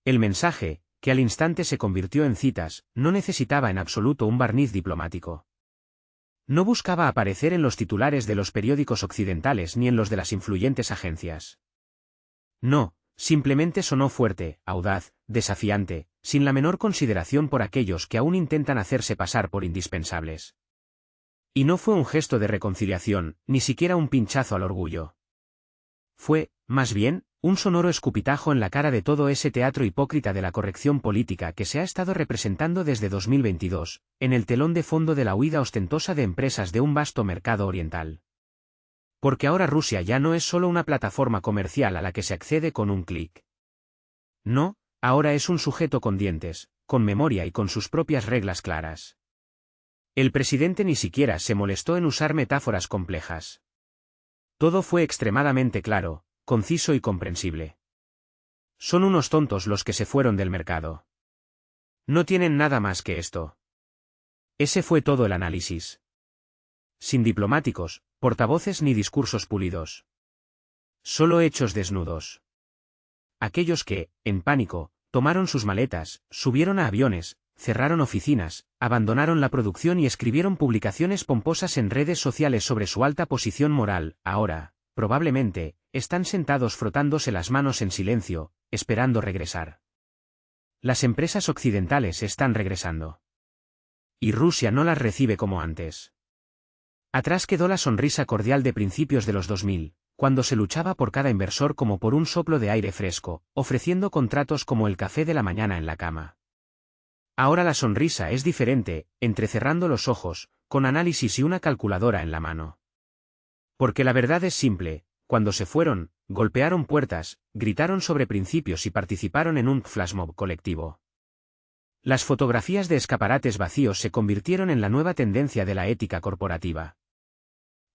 El mensaje, que al instante se convirtió en citas, no necesitaba en absoluto un barniz diplomático. No buscaba aparecer en los titulares de los periódicos occidentales ni en los de las influyentes agencias. No, simplemente sonó fuerte, audaz, desafiante, sin la menor consideración por aquellos que aún intentan hacerse pasar por indispensables. Y no fue un gesto de reconciliación, ni siquiera un pinchazo al orgullo. Fue, más bien, un sonoro escupitajo en la cara de todo ese teatro hipócrita de la corrección política que se ha estado representando desde 2022, en el telón de fondo de la huida ostentosa de empresas de un vasto mercado oriental. Porque ahora Rusia ya no es solo una plataforma comercial a la que se accede con un clic. No, ahora es un sujeto con dientes, con memoria y con sus propias reglas claras. El presidente ni siquiera se molestó en usar metáforas complejas. Todo fue extremadamente claro, conciso y comprensible. Son unos tontos los que se fueron del mercado. No tienen nada más que esto. Ese fue todo el análisis. Sin diplomáticos, portavoces ni discursos pulidos. Solo hechos desnudos. Aquellos que, en pánico, tomaron sus maletas, subieron a aviones, cerraron oficinas, abandonaron la producción y escribieron publicaciones pomposas en redes sociales sobre su alta posición moral, ahora, probablemente, están sentados frotándose las manos en silencio, esperando regresar. Las empresas occidentales están regresando. Y Rusia no las recibe como antes. Atrás quedó la sonrisa cordial de principios de los 2000, cuando se luchaba por cada inversor como por un soplo de aire fresco, ofreciendo contratos como el café de la mañana en la cama. Ahora la sonrisa es diferente, entrecerrando los ojos, con análisis y una calculadora en la mano. Porque la verdad es simple, cuando se fueron, golpearon puertas, gritaron sobre principios y participaron en un flashmob colectivo. Las fotografías de escaparates vacíos se convirtieron en la nueva tendencia de la ética corporativa.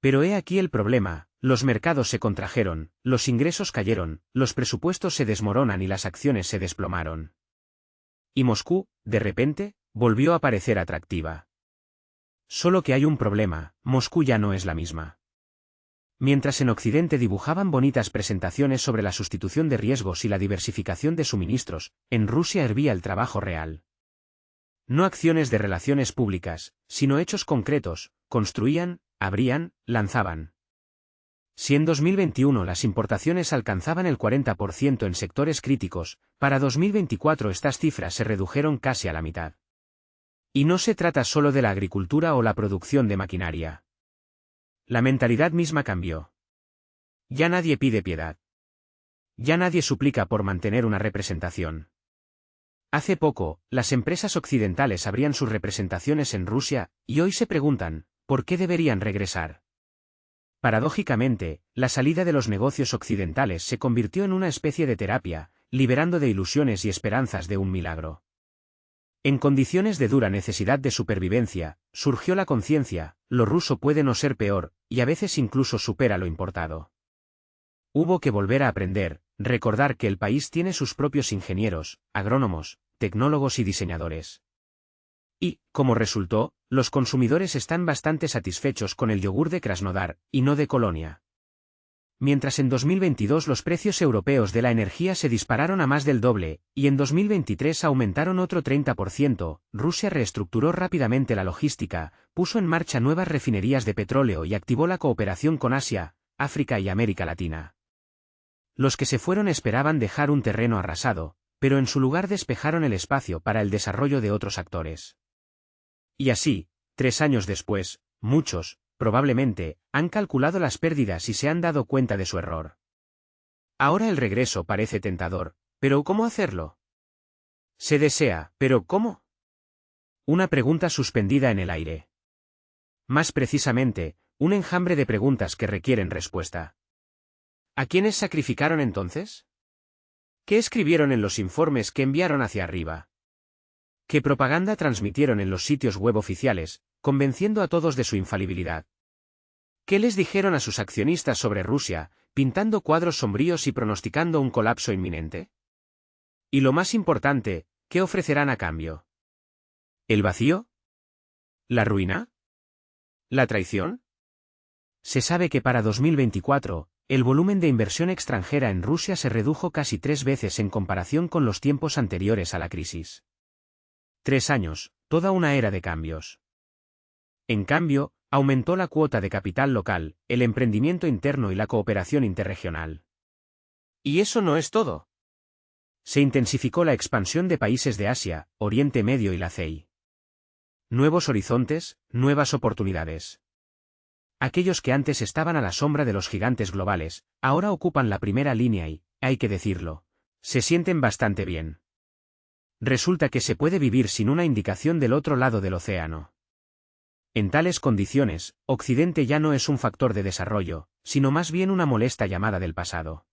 Pero he aquí el problema, los mercados se contrajeron, los ingresos cayeron, los presupuestos se desmoronan y las acciones se desplomaron. Y Moscú, de repente, volvió a parecer atractiva. Solo que hay un problema, Moscú ya no es la misma. Mientras en Occidente dibujaban bonitas presentaciones sobre la sustitución de riesgos y la diversificación de suministros, en Rusia hervía el trabajo real. No acciones de relaciones públicas, sino hechos concretos, construían, abrían, lanzaban. Si en 2021 las importaciones alcanzaban el 40% en sectores críticos, para 2024 estas cifras se redujeron casi a la mitad. Y no se trata solo de la agricultura o la producción de maquinaria. La mentalidad misma cambió. Ya nadie pide piedad. Ya nadie suplica por mantener una representación. Hace poco, las empresas occidentales abrían sus representaciones en Rusia, y hoy se preguntan, ¿por qué deberían regresar? Paradójicamente, la salida de los negocios occidentales se convirtió en una especie de terapia, liberando de ilusiones y esperanzas de un milagro. En condiciones de dura necesidad de supervivencia, surgió la conciencia, lo ruso puede no ser peor, y a veces incluso supera lo importado. Hubo que volver a aprender, recordar que el país tiene sus propios ingenieros, agrónomos, tecnólogos y diseñadores. Y, como resultó, los consumidores están bastante satisfechos con el yogur de Krasnodar, y no de Colonia. Mientras en 2022 los precios europeos de la energía se dispararon a más del doble, y en 2023 aumentaron otro 30%, Rusia reestructuró rápidamente la logística, puso en marcha nuevas refinerías de petróleo y activó la cooperación con Asia, África y América Latina. Los que se fueron esperaban dejar un terreno arrasado, pero en su lugar despejaron el espacio para el desarrollo de otros actores. Y así, 3 años después, muchos, probablemente, han calculado las pérdidas y se han dado cuenta de su error. Ahora el regreso parece tentador, pero ¿cómo hacerlo? Se desea, pero ¿cómo? Una pregunta suspendida en el aire. Más precisamente, un enjambre de preguntas que requieren respuesta. ¿A quiénes sacrificaron entonces? ¿Qué escribieron en los informes que enviaron hacia arriba? ¿Qué propaganda transmitieron en los sitios web oficiales, convenciendo a todos de su infalibilidad? ¿Qué les dijeron a sus accionistas sobre Rusia, pintando cuadros sombríos y pronosticando un colapso inminente? Y lo más importante, ¿qué ofrecerán a cambio? ¿El vacío? ¿La ruina? ¿La traición? Se sabe que para 2024, El volumen de inversión extranjera en Rusia se redujo casi 3 veces en comparación con los tiempos anteriores a la crisis. 3 años, toda una era de cambios. En cambio, aumentó la cuota de capital local, el emprendimiento interno y la cooperación interregional. Y eso no es todo. Se intensificó la expansión de países de Asia, Oriente Medio y la CEI. Nuevos horizontes, nuevas oportunidades. Aquellos que antes estaban a la sombra de los gigantes globales, ahora ocupan la primera línea y, hay que decirlo, se sienten bastante bien. Resulta que se puede vivir sin una indicación del otro lado del océano. En tales condiciones, Occidente ya no es un factor de desarrollo, sino más bien una molesta llamada del pasado.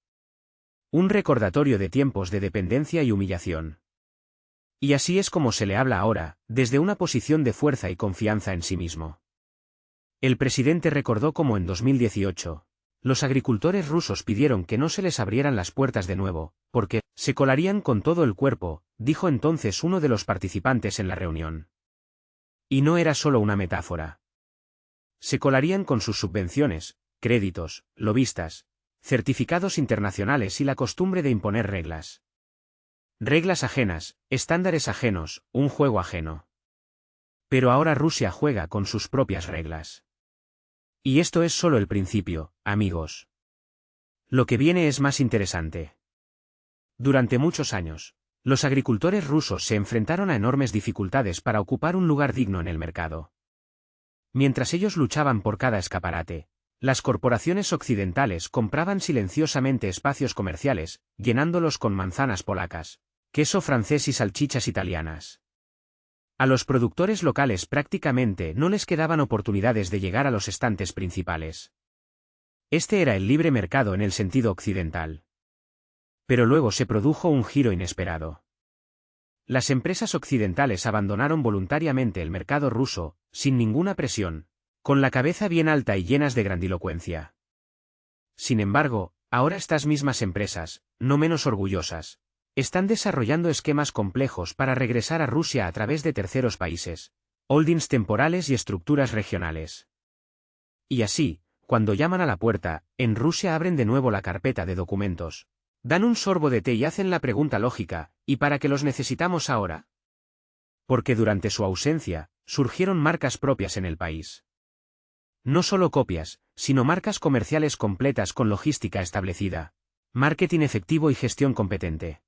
Un recordatorio de tiempos de dependencia y humillación. Y así es como se le habla ahora, desde una posición de fuerza y confianza en sí mismo. El presidente recordó cómo en 2018, los agricultores rusos pidieron que no se les abrieran las puertas de nuevo, porque se colarían con todo el cuerpo, dijo entonces uno de los participantes en la reunión. Y no era solo una metáfora. Se colarían con sus subvenciones, créditos, lobistas, certificados internacionales y la costumbre de imponer reglas. Reglas ajenas, estándares ajenos, un juego ajeno. Pero ahora Rusia juega con sus propias reglas. Y esto es solo el principio, amigos. Lo que viene es más interesante. Durante muchos años, los agricultores rusos se enfrentaron a enormes dificultades para ocupar un lugar digno en el mercado. Mientras ellos luchaban por cada escaparate, las corporaciones occidentales compraban silenciosamente espacios comerciales, llenándolos con manzanas polacas, queso francés y salchichas italianas. A los productores locales prácticamente no les quedaban oportunidades de llegar a los estantes principales. Este era el libre mercado en el sentido occidental. Pero luego se produjo un giro inesperado. Las empresas occidentales abandonaron voluntariamente el mercado ruso, sin ninguna presión, con la cabeza bien alta y llenas de grandilocuencia. Sin embargo, ahora estas mismas empresas, no menos orgullosas, están desarrollando esquemas complejos para regresar a Rusia a través de terceros países, holdings temporales y estructuras regionales. Y así, cuando llaman a la puerta, en Rusia abren de nuevo la carpeta de documentos, dan un sorbo de té y hacen la pregunta lógica, ¿y para qué los necesitamos ahora? Porque durante su ausencia, surgieron marcas propias en el país. No solo copias, sino marcas comerciales completas con logística establecida, marketing efectivo y gestión competente.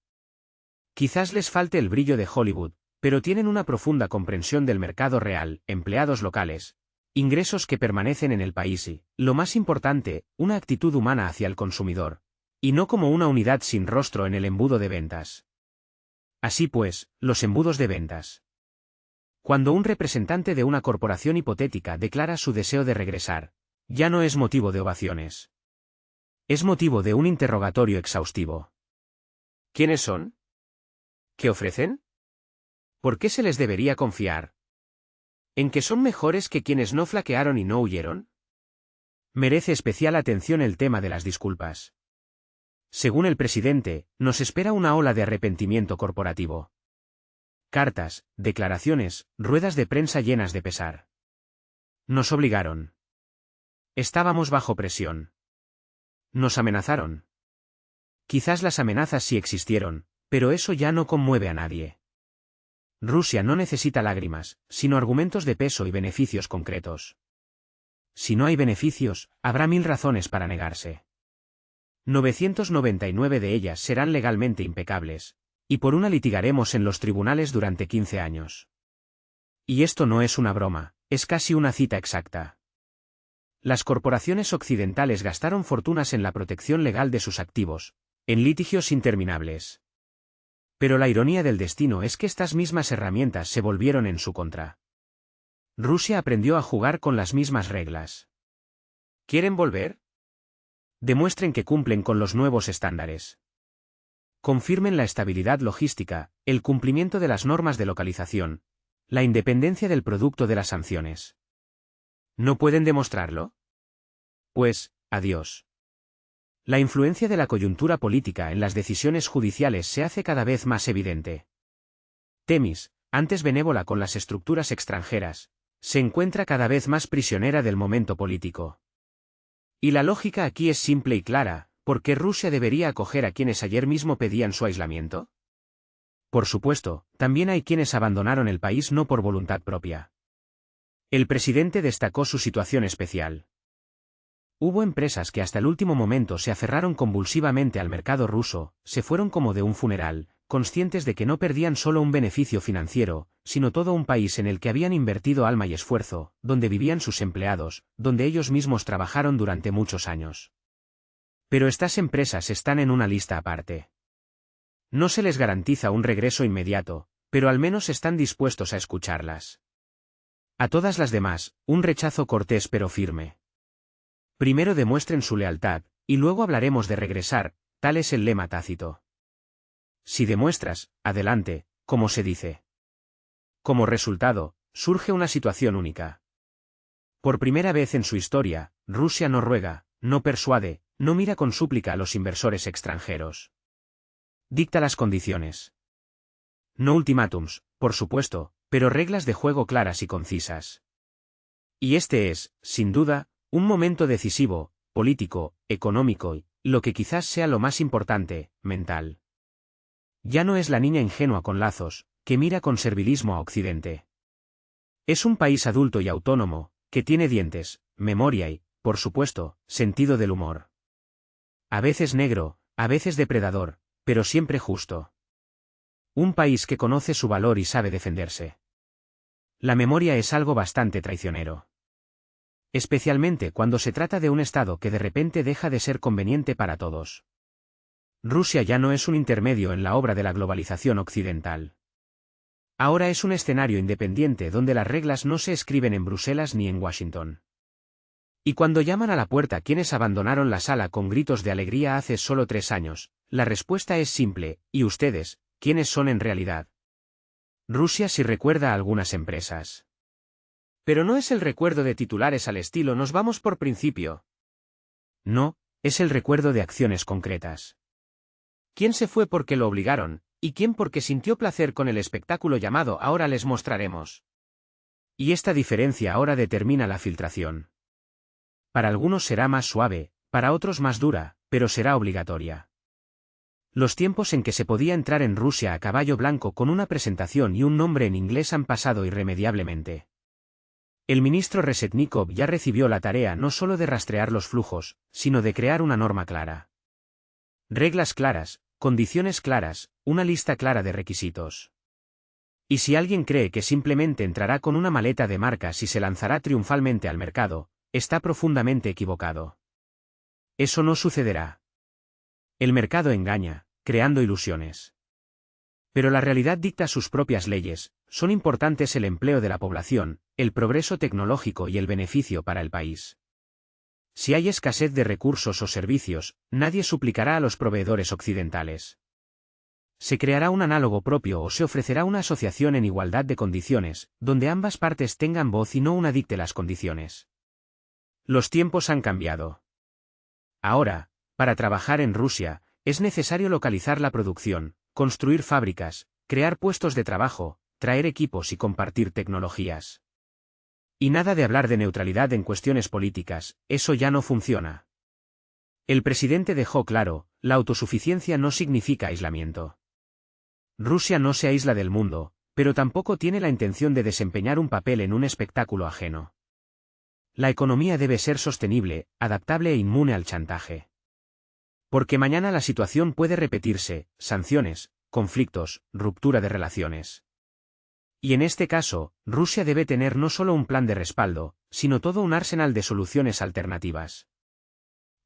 Quizás les falte el brillo de Hollywood, pero tienen una profunda comprensión del mercado real, empleados locales, ingresos que permanecen en el país y, lo más importante, una actitud humana hacia el consumidor, y no como una unidad sin rostro en el embudo de ventas. Así pues, los embudos de ventas. Cuando un representante de una corporación hipotética declara su deseo de regresar, ya no es motivo de ovaciones. Es motivo de un interrogatorio exhaustivo. ¿Quiénes son? ¿Qué ofrecen? ¿Por qué se les debería confiar? ¿En que son mejores que quienes no flaquearon y no huyeron? Merece especial atención el tema de las disculpas. Según el presidente, nos espera una ola de arrepentimiento corporativo. Cartas, declaraciones, ruedas de prensa llenas de pesar. Nos obligaron. Estábamos bajo presión. Nos amenazaron. Quizás las amenazas sí existieron, pero eso ya no conmueve a nadie. Rusia no necesita lágrimas, sino argumentos de peso y beneficios concretos. Si no hay beneficios, habrá 1000 razones para negarse. 999 de ellas serán legalmente impecables, y por una litigaremos en los tribunales durante 15 años. Y esto no es una broma, es casi una cita exacta. Las corporaciones occidentales gastaron fortunas en la protección legal de sus activos, en litigios interminables. Pero la ironía del destino es que estas mismas herramientas se volvieron en su contra. Rusia aprendió a jugar con las mismas reglas. ¿Quieren volver? Demuestren que cumplen con los nuevos estándares. Confirmen la estabilidad logística, el cumplimiento de las normas de localización, la independencia del producto de las sanciones. ¿No pueden demostrarlo? Pues, adiós. La influencia de la coyuntura política en las decisiones judiciales se hace cada vez más evidente. Temis, antes benévola con las estructuras extranjeras, se encuentra cada vez más prisionera del momento político. Y la lógica aquí es simple y clara: ¿por qué Rusia debería acoger a quienes ayer mismo pedían su aislamiento? Por supuesto, también hay quienes abandonaron el país no por voluntad propia. El presidente destacó su situación especial. Hubo empresas que hasta el último momento se aferraron convulsivamente al mercado ruso, se fueron como de un funeral, conscientes de que no perdían solo un beneficio financiero, sino todo un país en el que habían invertido alma y esfuerzo, donde vivían sus empleados, donde ellos mismos trabajaron durante muchos años. Pero estas empresas están en una lista aparte. No se les garantiza un regreso inmediato, pero al menos están dispuestos a escucharlas. A todas las demás, un rechazo cortés pero firme. Primero demuestren su lealtad, y luego hablaremos de regresar, tal es el lema tácito. Si demuestras, adelante, como se dice. Como resultado, surge una situación única. Por primera vez en su historia, Rusia no ruega, no persuade, no mira con súplica a los inversores extranjeros. Dicta las condiciones. No ultimátums, por supuesto, pero reglas de juego claras y concisas. Y este es, sin duda, un momento decisivo, político, económico y, lo que quizás sea lo más importante, mental. Ya no es la niña ingenua con lazos, que mira con servilismo a Occidente. Es un país adulto y autónomo, que tiene dientes, memoria y, por supuesto, sentido del humor. A veces negro, a veces depredador, pero siempre justo. Un país que conoce su valor y sabe defenderse. La memoria es algo bastante traicionero. Especialmente cuando se trata de un Estado que de repente deja de ser conveniente para todos. Rusia ya no es un intermedio en la obra de la globalización occidental. Ahora es un escenario independiente donde las reglas no se escriben en Bruselas ni en Washington. Y cuando llaman a la puerta quienes abandonaron la sala con gritos de alegría hace solo 3 años, la respuesta es simple: ¿y ustedes, quiénes son en realidad? Rusia sí recuerda a algunas empresas. Pero no es el recuerdo de titulares al estilo "nos vamos por principio". No, es el recuerdo de acciones concretas. ¿Quién se fue porque lo obligaron, y quién porque sintió placer con el espectáculo llamado "ahora les mostraremos"? Y esta diferencia ahora determina la filtración. Para algunos será más suave, para otros más dura, pero será obligatoria. Los tiempos en que se podía entrar en Rusia a caballo blanco con una presentación y un nombre en inglés han pasado irremediablemente. El ministro Reshetnikov ya recibió la tarea no solo de rastrear los flujos, sino de crear una norma clara. Reglas claras, condiciones claras, una lista clara de requisitos. Y si alguien cree que simplemente entrará con una maleta de marcas y se lanzará triunfalmente al mercado, está profundamente equivocado. Eso no sucederá. El mercado engaña, creando ilusiones. Pero la realidad dicta sus propias leyes: son importantes el empleo de la población, el progreso tecnológico y el beneficio para el país. Si hay escasez de recursos o servicios, nadie suplicará a los proveedores occidentales. Se creará un análogo propio o se ofrecerá una asociación en igualdad de condiciones, donde ambas partes tengan voz y no una dicte las condiciones. Los tiempos han cambiado. Ahora, para trabajar en Rusia, es necesario localizar la producción, construir fábricas, crear puestos de trabajo, traer equipos y compartir tecnologías. Y nada de hablar de neutralidad en cuestiones políticas, eso ya no funciona. El presidente dejó claro: la autosuficiencia no significa aislamiento. Rusia no se aísla del mundo, pero tampoco tiene la intención de desempeñar un papel en un espectáculo ajeno. La economía debe ser sostenible, adaptable e inmune al chantaje. Porque mañana la situación puede repetirse: sanciones, conflictos, ruptura de relaciones. Y en este caso, Rusia debe tener no solo un plan de respaldo, sino todo un arsenal de soluciones alternativas.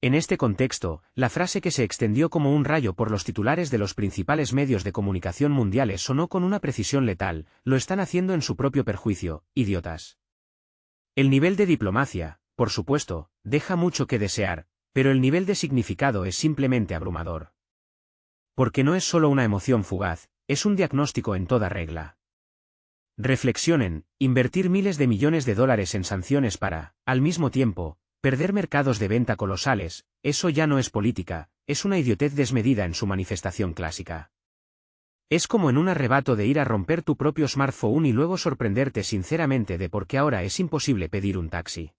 En este contexto, la frase que se extendió como un rayo por los titulares de los principales medios de comunicación mundiales sonó con una precisión letal: lo están haciendo en su propio perjuicio, idiotas. El nivel de diplomacia, por supuesto, deja mucho que desear, pero el nivel de significado es simplemente abrumador. Porque no es solo una emoción fugaz, es un diagnóstico en toda regla. Reflexionen: invertir miles de millones de dólares en sanciones para, al mismo tiempo, perder mercados de venta colosales, eso ya no es política, es una idiotez desmedida en su manifestación clásica. Es como en un arrebato de ir a romper tu propio smartphone y luego sorprenderte sinceramente de por qué ahora es imposible pedir un taxi.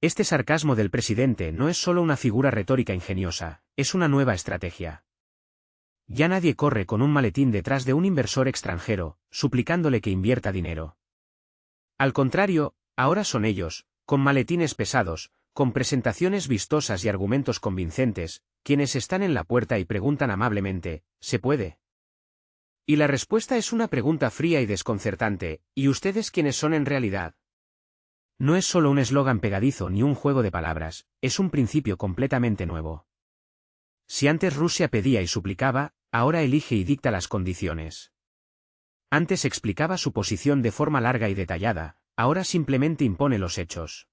Este sarcasmo del presidente no es solo una figura retórica ingeniosa, es una nueva estrategia. Ya nadie corre con un maletín detrás de un inversor extranjero, suplicándole que invierta dinero. Al contrario, ahora son ellos, con maletines pesados, con presentaciones vistosas y argumentos convincentes, quienes están en la puerta y preguntan amablemente, ¿se puede? Y la respuesta es una pregunta fría y desconcertante, ¿y ustedes quiénes son en realidad? No es solo un eslogan pegadizo ni un juego de palabras, es un principio completamente nuevo. Si antes Rusia pedía y suplicaba, ahora elige y dicta las condiciones. Antes explicaba su posición de forma larga y detallada, ahora simplemente impone los hechos.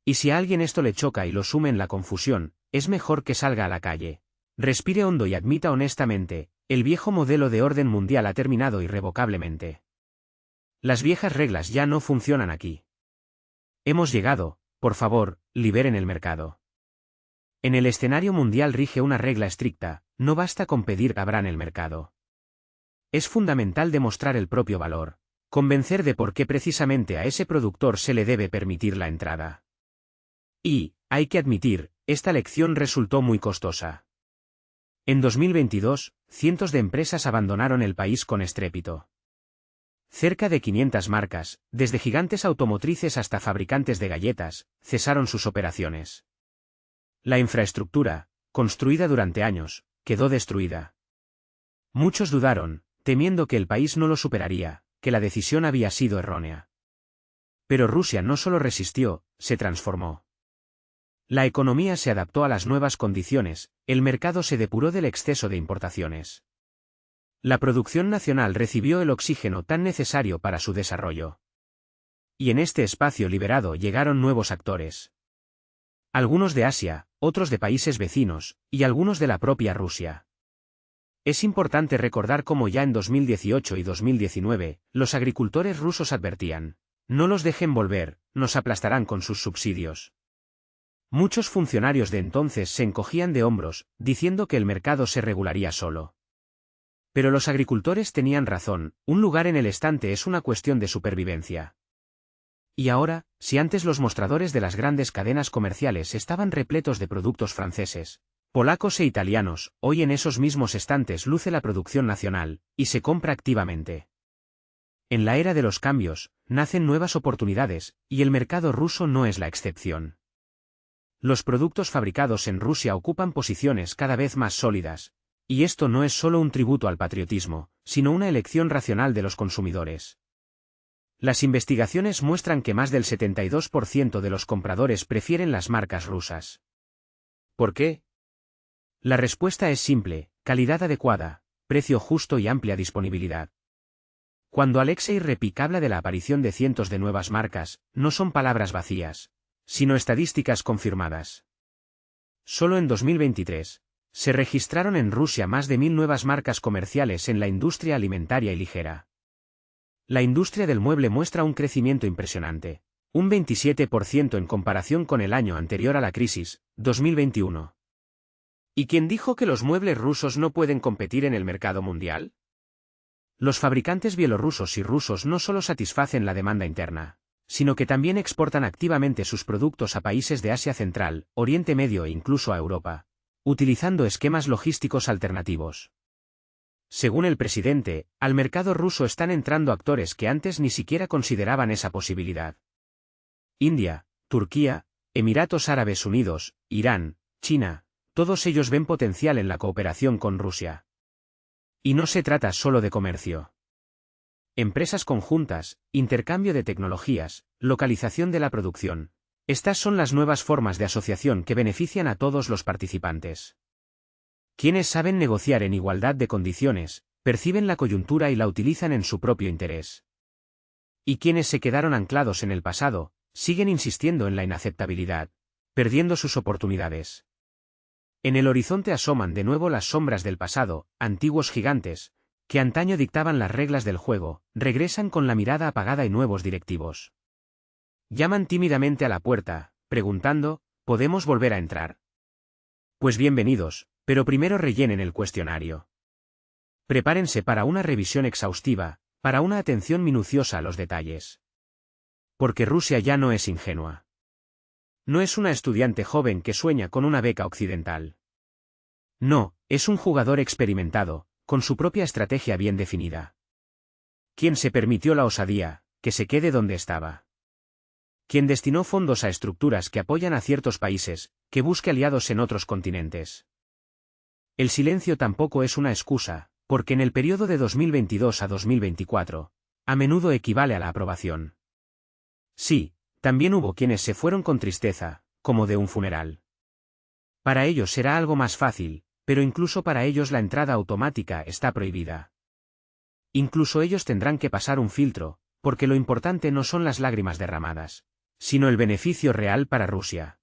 Y si a alguien esto le choca y lo sume en la confusión, es mejor que salga a la calle. Respire hondo y admita honestamente, el viejo modelo de orden mundial ha terminado irrevocablemente. Las viejas reglas ya no funcionan aquí. Hemos llegado, por favor, liberen el mercado. En el escenario mundial rige una regla estricta, no basta con pedir que abran el mercado. Es fundamental demostrar el propio valor, convencer de por qué precisamente a ese productor se le debe permitir la entrada. Y, hay que admitir, esta lección resultó muy costosa. En 2022, cientos de empresas abandonaron el país con estrépito. Cerca de 500 marcas, desde gigantes automotrices hasta fabricantes de galletas, cesaron sus operaciones. La infraestructura, construida durante años, quedó destruida. Muchos dudaron, temiendo que el país no lo superaría, que la decisión había sido errónea. Pero Rusia no solo resistió, se transformó. La economía se adaptó a las nuevas condiciones, el mercado se depuró del exceso de importaciones. La producción nacional recibió el oxígeno tan necesario para su desarrollo. Y en este espacio liberado llegaron nuevos actores. Algunos de Asia, otros de países vecinos, y algunos de la propia Rusia. Es importante recordar cómo ya en 2018 y 2019, los agricultores rusos advertían, no los dejen volver, nos aplastarán con sus subsidios. Muchos funcionarios de entonces se encogían de hombros, diciendo que el mercado se regularía solo. Pero los agricultores tenían razón, un lugar en el estante es una cuestión de supervivencia. Y ahora, si antes los mostradores de las grandes cadenas comerciales estaban repletos de productos franceses, polacos e italianos, hoy en esos mismos estantes luce la producción nacional, y se compra activamente. En la era de los cambios, nacen nuevas oportunidades, y el mercado ruso no es la excepción. Los productos fabricados en Rusia ocupan posiciones cada vez más sólidas, y esto no es solo un tributo al patriotismo, sino una elección racional de los consumidores. Las investigaciones muestran que más del 72% de los compradores prefieren las marcas rusas. ¿Por qué? La respuesta es simple, calidad adecuada, precio justo y amplia disponibilidad. Cuando Alexei Repik habla de la aparición de cientos de nuevas marcas, no son palabras vacías, sino estadísticas confirmadas. Solo en 2023, se registraron en Rusia más de 1000 nuevas marcas comerciales en la industria alimentaria y ligera. La industria del mueble muestra un crecimiento impresionante, un 27% en comparación con el año anterior a la crisis, 2021. ¿Y quién dijo que los muebles rusos no pueden competir en el mercado mundial? Los fabricantes bielorrusos y rusos no solo satisfacen la demanda interna, sino que también exportan activamente sus productos a países de Asia Central, Oriente Medio e incluso a Europa, utilizando esquemas logísticos alternativos. Según el presidente, al mercado ruso están entrando actores que antes ni siquiera consideraban esa posibilidad. India, Turquía, Emiratos Árabes Unidos, Irán, China, todos ellos ven potencial en la cooperación con Rusia. Y no se trata solo de comercio. Empresas conjuntas, intercambio de tecnologías, localización de la producción. Estas son las nuevas formas de asociación que benefician a todos los participantes. Quienes saben negociar en igualdad de condiciones, perciben la coyuntura y la utilizan en su propio interés. Y quienes se quedaron anclados en el pasado, siguen insistiendo en la inaceptabilidad, perdiendo sus oportunidades. En el horizonte asoman de nuevo las sombras del pasado, antiguos gigantes, que antaño dictaban las reglas del juego, regresan con la mirada apagada y nuevos directivos. Llaman tímidamente a la puerta, preguntando, ¿podemos volver a entrar? Pues bienvenidos, pero primero rellenen el cuestionario. Prepárense para una revisión exhaustiva, para una atención minuciosa a los detalles. Porque Rusia ya no es ingenua. No es una estudiante joven que sueña con una beca occidental. No, es un jugador experimentado, con su propia estrategia bien definida. Quien se permitió la osadía, que se quede donde estaba. Quien destinó fondos a estructuras que apoyan a ciertos países, que busque aliados en otros continentes. El silencio tampoco es una excusa, porque en el periodo de 2022 a 2024, a menudo equivale a la aprobación. Sí, también hubo quienes se fueron con tristeza, como de un funeral. Para ellos será algo más fácil, pero incluso para ellos la entrada automática está prohibida. Incluso ellos tendrán que pasar un filtro, porque lo importante no son las lágrimas derramadas, sino el beneficio real para Rusia.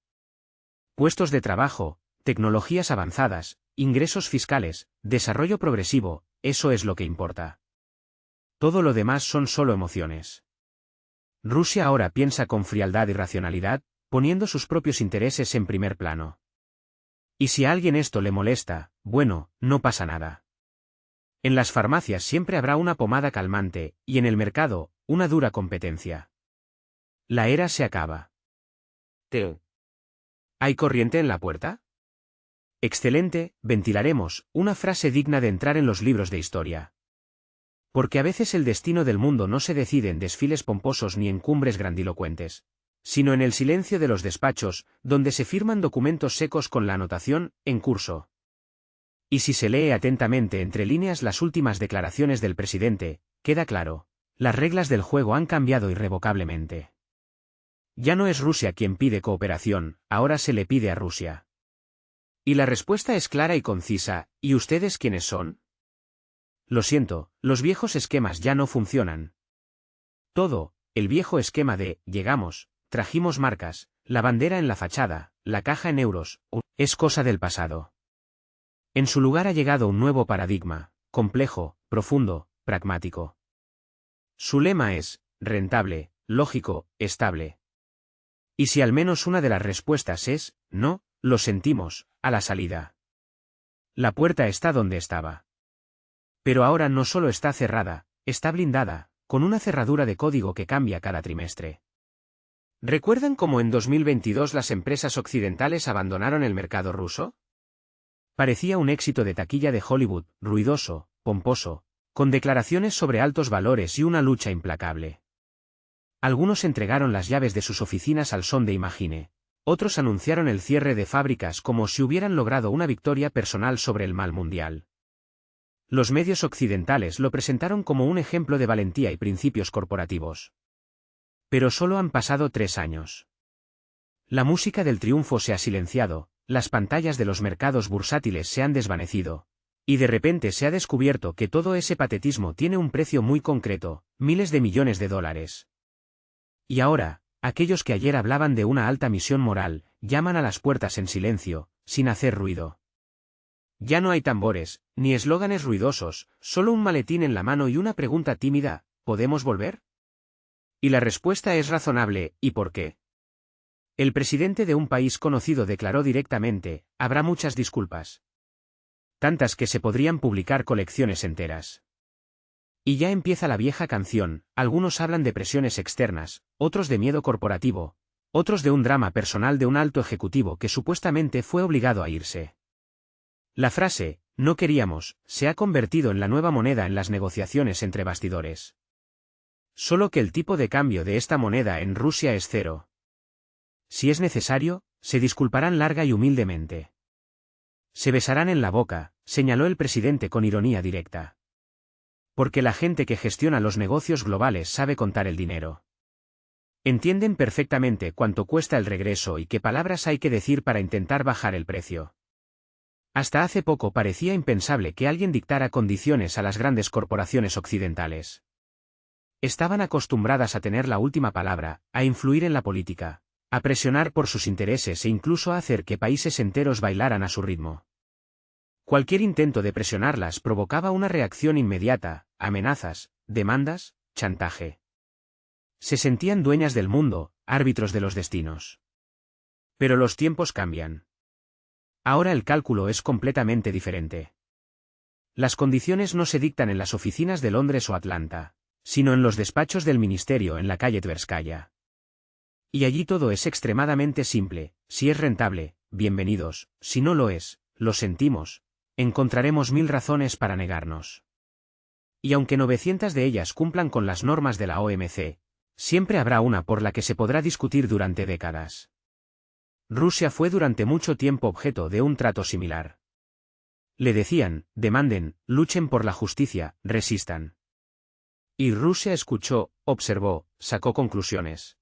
Puestos de trabajo, tecnologías avanzadas, ingresos fiscales, desarrollo progresivo, eso es lo que importa. Todo lo demás son solo emociones. Rusia ahora piensa con frialdad y racionalidad, poniendo sus propios intereses en primer plano. Y si a alguien esto le molesta, bueno, no pasa nada. En las farmacias siempre habrá una pomada calmante, y en el mercado, una dura competencia. La era se acaba. Teo. ¿Hay corriente en la puerta? Excelente, ventilaremos, una frase digna de entrar en los libros de historia. Porque a veces el destino del mundo no se decide en desfiles pomposos ni en cumbres grandilocuentes, sino en el silencio de los despachos, donde se firman documentos secos con la anotación, en curso. Y si se lee atentamente entre líneas las últimas declaraciones del presidente, queda claro, las reglas del juego han cambiado irrevocablemente. Ya no es Rusia quien pide cooperación, ahora se le pide a Rusia. Y la respuesta es clara y concisa, ¿y ustedes quiénes son? Lo siento, los viejos esquemas ya no funcionan. Todo, el viejo esquema de, llegamos, trajimos marcas, la bandera en la fachada, la caja en euros, es cosa del pasado. En su lugar ha llegado un nuevo paradigma, complejo, profundo, pragmático. Su lema es, rentable, lógico, estable. Y si al menos una de las respuestas es, no, lo sentimos, a la salida. La puerta está donde estaba. Pero ahora no solo está cerrada, está blindada, con una cerradura de código que cambia cada trimestre. ¿Recuerdan cómo en 2022 las empresas occidentales abandonaron el mercado ruso? Parecía un éxito de taquilla de Hollywood, ruidoso, pomposo, con declaraciones sobre altos valores y una lucha implacable. Algunos entregaron las llaves de sus oficinas al son de Imagine, otros anunciaron el cierre de fábricas como si hubieran logrado una victoria personal sobre el mal mundial. Los medios occidentales lo presentaron como un ejemplo de valentía y principios corporativos. Pero solo han pasado 3 años. La música del triunfo se ha silenciado, las pantallas de los mercados bursátiles se han desvanecido, y de repente se ha descubierto que todo ese patetismo tiene un precio muy concreto, miles de millones de dólares. Y ahora, aquellos que ayer hablaban de una alta misión moral, llaman a las puertas en silencio, sin hacer ruido. Ya no hay tambores, ni eslóganes ruidosos, solo un maletín en la mano y una pregunta tímida, ¿podemos volver? Y la respuesta es razonable, ¿y por qué? El presidente de un país conocido declaró directamente, habrá muchas disculpas. Tantas que se podrían publicar colecciones enteras. Y ya empieza la vieja canción, algunos hablan de presiones externas, otros de miedo corporativo, otros de un drama personal de un alto ejecutivo que supuestamente fue obligado a irse. La frase, no queríamos, se ha convertido en la nueva moneda en las negociaciones entre bastidores. Solo que el tipo de cambio de esta moneda en Rusia es cero. Si es necesario, se disculparán larga y humildemente. Se besarán en la boca, señaló el presidente con ironía directa. Porque la gente que gestiona los negocios globales sabe contar el dinero. Entienden perfectamente cuánto cuesta el regreso y qué palabras hay que decir para intentar bajar el precio. Hasta hace poco parecía impensable que alguien dictara condiciones a las grandes corporaciones occidentales. Estaban acostumbradas a tener la última palabra, a influir en la política, a presionar por sus intereses e incluso a hacer que países enteros bailaran a su ritmo. Cualquier intento de presionarlas provocaba una reacción inmediata, amenazas, demandas, chantaje. Se sentían dueñas del mundo, árbitros de los destinos. Pero los tiempos cambian. Ahora el cálculo es completamente diferente. Las condiciones no se dictan en las oficinas de Londres o Atlanta, sino en los despachos del ministerio en la calle Tverskaya. Y allí todo es extremadamente simple: si es rentable, bienvenidos; si no lo es, lo sentimos, encontraremos 1000 razones para negarnos. Y aunque 900 de ellas cumplan con las normas de la OMC, siempre habrá una por la que se podrá discutir durante décadas. Rusia fue durante mucho tiempo objeto de un trato similar. Le decían: demanden, luchen por la justicia, resistan. Y Rusia escuchó, observó, sacó conclusiones.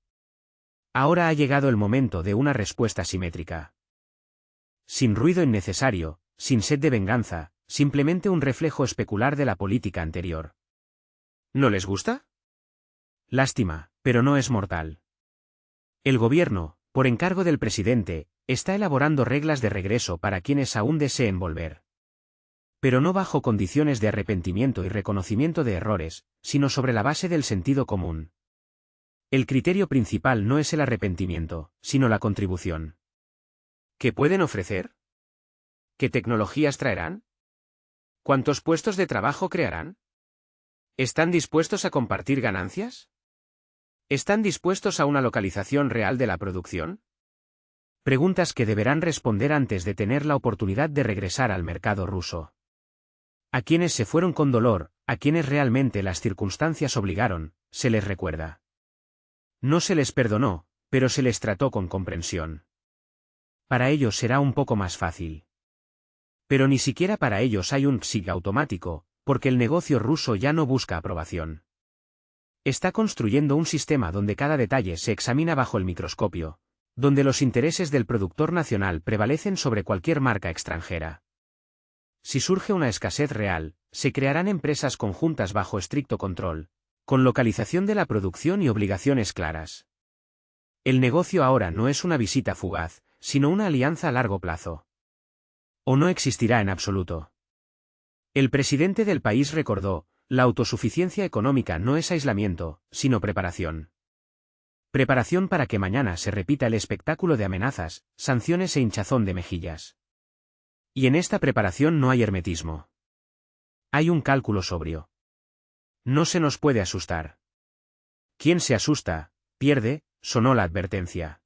Ahora ha llegado el momento de una respuesta simétrica. Sin ruido innecesario, sin sed de venganza, simplemente un reflejo especular de la política anterior. ¿No les gusta? Lástima, pero no es mortal. El gobierno, por encargo del presidente, está elaborando reglas de regreso para quienes aún deseen volver. Pero no bajo condiciones de arrepentimiento y reconocimiento de errores, sino sobre la base del sentido común. El criterio principal no es el arrepentimiento, sino la contribución. ¿Qué pueden ofrecer? ¿Qué tecnologías traerán? ¿Cuántos puestos de trabajo crearán? ¿Están dispuestos a compartir ganancias? ¿Están dispuestos a una localización real de la producción? Preguntas que deberán responder antes de tener la oportunidad de regresar al mercado ruso. A quienes se fueron con dolor, a quienes realmente las circunstancias obligaron, se les recuerda. No se les perdonó, pero se les trató con comprensión. Para ellos será un poco más fácil. Pero ni siquiera para ellos hay un SIG automático, porque el negocio ruso ya no busca aprobación. Está construyendo un sistema donde cada detalle se examina bajo el microscopio, donde los intereses del productor nacional prevalecen sobre cualquier marca extranjera. Si surge una escasez real, se crearán empresas conjuntas bajo estricto control, con localización de la producción y obligaciones claras. El negocio ahora no es una visita fugaz, sino una alianza a largo plazo. O no existirá en absoluto. El presidente del país recordó: la autosuficiencia económica no es aislamiento, sino preparación. Preparación para que mañana se repita el espectáculo de amenazas, sanciones e hinchazón de mejillas. Y en esta preparación no hay hermetismo. Hay un cálculo sobrio. No se nos puede asustar. Quien se asusta, pierde, sonó la advertencia.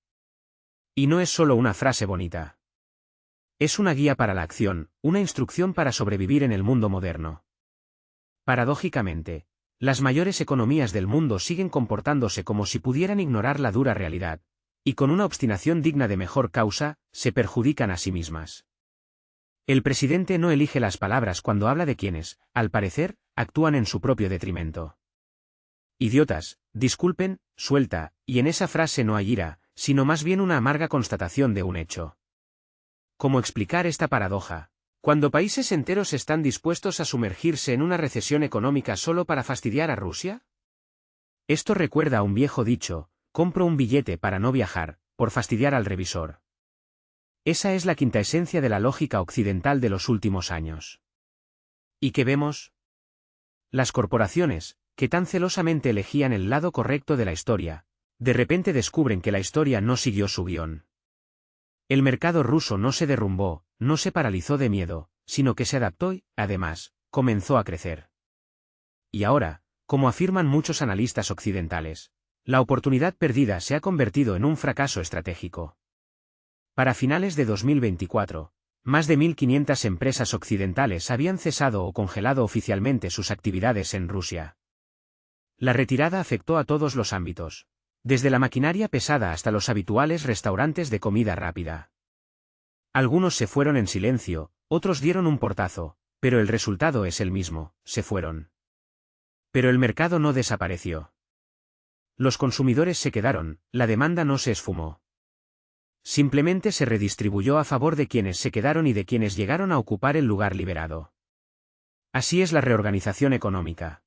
Y no es solo una frase bonita. Es una guía para la acción, una instrucción para sobrevivir en el mundo moderno. Paradójicamente, las mayores economías del mundo siguen comportándose como si pudieran ignorar la dura realidad, y con una obstinación digna de mejor causa, se perjudican a sí mismas. El presidente no elige las palabras cuando habla de quienes, al parecer, actúan en su propio detrimento. Idiotas, disculpen, suelta, y en esa frase no hay ira, sino más bien una amarga constatación de un hecho. ¿Cómo explicar esta paradoja? Cuando países enteros están dispuestos a sumergirse en una recesión económica solo para fastidiar a Rusia. Esto recuerda a un viejo dicho: compro un billete para no viajar, por fastidiar al revisor. Esa es la quinta esencia de la lógica occidental de los últimos años. ¿Y qué vemos? Las corporaciones, que tan celosamente elegían el lado correcto de la historia, de repente descubren que la historia no siguió su guión. El mercado ruso no se derrumbó, no se paralizó de miedo, sino que se adaptó y, además, comenzó a crecer. Y ahora, como afirman muchos analistas occidentales, la oportunidad perdida se ha convertido en un fracaso estratégico. Para finales de 2024, más de 1.500 empresas occidentales habían cesado o congelado oficialmente sus actividades en Rusia. La retirada afectó a todos los ámbitos, desde la maquinaria pesada hasta los habituales restaurantes de comida rápida. Algunos se fueron en silencio, otros dieron un portazo, pero el resultado es el mismo: se fueron. Pero el mercado no desapareció. Los consumidores se quedaron, la demanda no se esfumó. Simplemente se redistribuyó a favor de quienes se quedaron y de quienes llegaron a ocupar el lugar liberado. Así es la reorganización económica.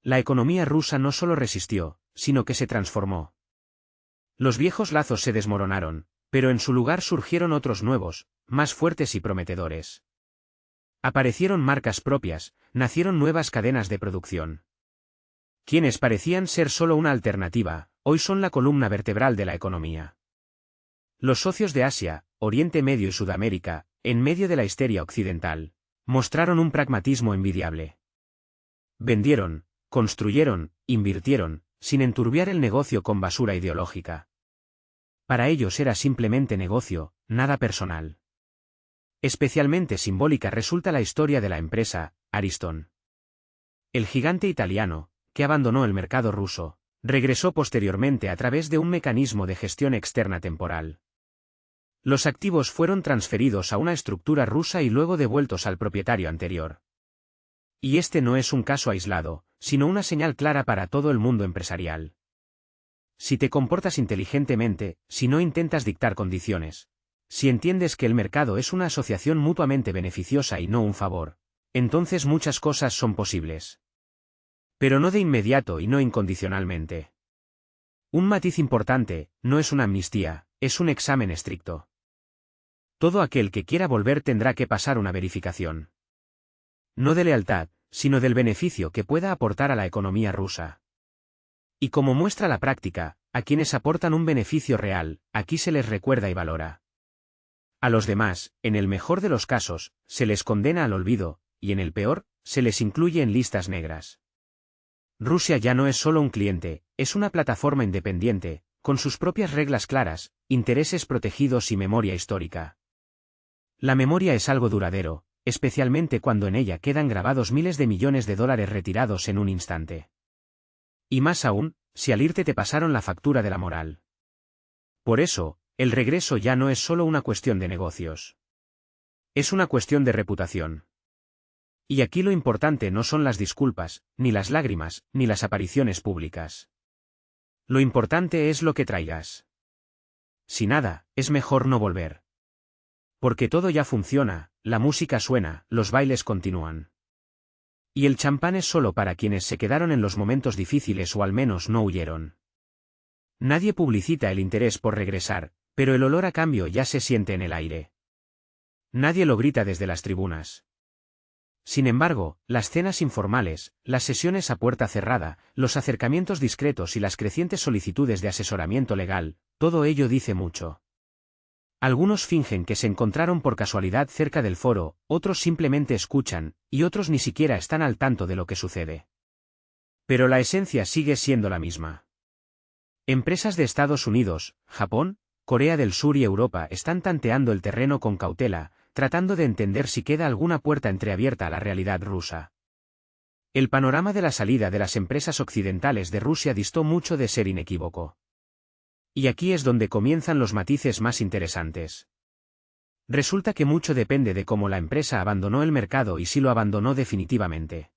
La economía rusa no solo resistió, sino que se transformó. Los viejos lazos se desmoronaron, pero en su lugar surgieron otros nuevos, más fuertes y prometedores. Aparecieron marcas propias, nacieron nuevas cadenas de producción. Quienes parecían ser solo una alternativa, hoy son la columna vertebral de la economía. Los socios de Asia, Oriente Medio y Sudamérica, en medio de la histeria occidental, mostraron un pragmatismo envidiable. Vendieron, construyeron, invirtieron, sin enturbiar el negocio con basura ideológica. Para ellos era simplemente negocio, nada personal. Especialmente simbólica resulta la historia de la empresa, Ariston. El gigante italiano, que abandonó el mercado ruso, regresó posteriormente a través de un mecanismo de gestión externa temporal. Los activos fueron transferidos a una estructura rusa y luego devueltos al propietario anterior. Y este no es un caso aislado, sino una señal clara para todo el mundo empresarial. Si te comportas inteligentemente, si no intentas dictar condiciones, si entiendes que el mercado es una asociación mutuamente beneficiosa y no un favor, entonces muchas cosas son posibles. Pero no de inmediato y no incondicionalmente. Un matiz importante, no es una amnistía, es un examen estricto. Todo aquel que quiera volver tendrá que pasar una verificación. No de lealtad, sino del beneficio que pueda aportar a la economía rusa. Y como muestra la práctica, a quienes aportan un beneficio real, aquí se les recuerda y valora. A los demás, en el mejor de los casos, se les condena al olvido, y en el peor, se les incluye en listas negras. Rusia ya no es solo un cliente, es una plataforma independiente, con sus propias reglas claras, intereses protegidos y memoria histórica. La memoria es algo duradero, especialmente cuando en ella quedan grabados miles de millones de dólares retirados en un instante. Y más aún, si al irte te pasaron la factura de la moral. Por eso, el regreso ya no es solo una cuestión de negocios. Es una cuestión de reputación. Y aquí lo importante no son las disculpas, ni las lágrimas, ni las apariciones públicas. Lo importante es lo que traigas. Si nada, es mejor no volver. Porque todo ya funciona, la música suena, los bailes continúan. Y el champán es solo para quienes se quedaron en los momentos difíciles o al menos no huyeron. Nadie publicita el interés por regresar, pero el olor a cambio ya se siente en el aire. Nadie lo grita desde las tribunas. Sin embargo, las cenas informales, las sesiones a puerta cerrada, los acercamientos discretos y las crecientes solicitudes de asesoramiento legal, todo ello dice mucho. Algunos fingen que se encontraron por casualidad cerca del foro, otros simplemente escuchan, y otros ni siquiera están al tanto de lo que sucede. Pero la esencia sigue siendo la misma. Empresas de Estados Unidos, Japón, Corea del Sur y Europa están tanteando el terreno con cautela, tratando de entender si queda alguna puerta entreabierta a la realidad rusa. El panorama de la salida de las empresas occidentales de Rusia distó mucho de ser inequívoco. Y aquí es donde comienzan los matices más interesantes. Resulta que mucho depende de cómo la empresa abandonó el mercado y si lo abandonó definitivamente.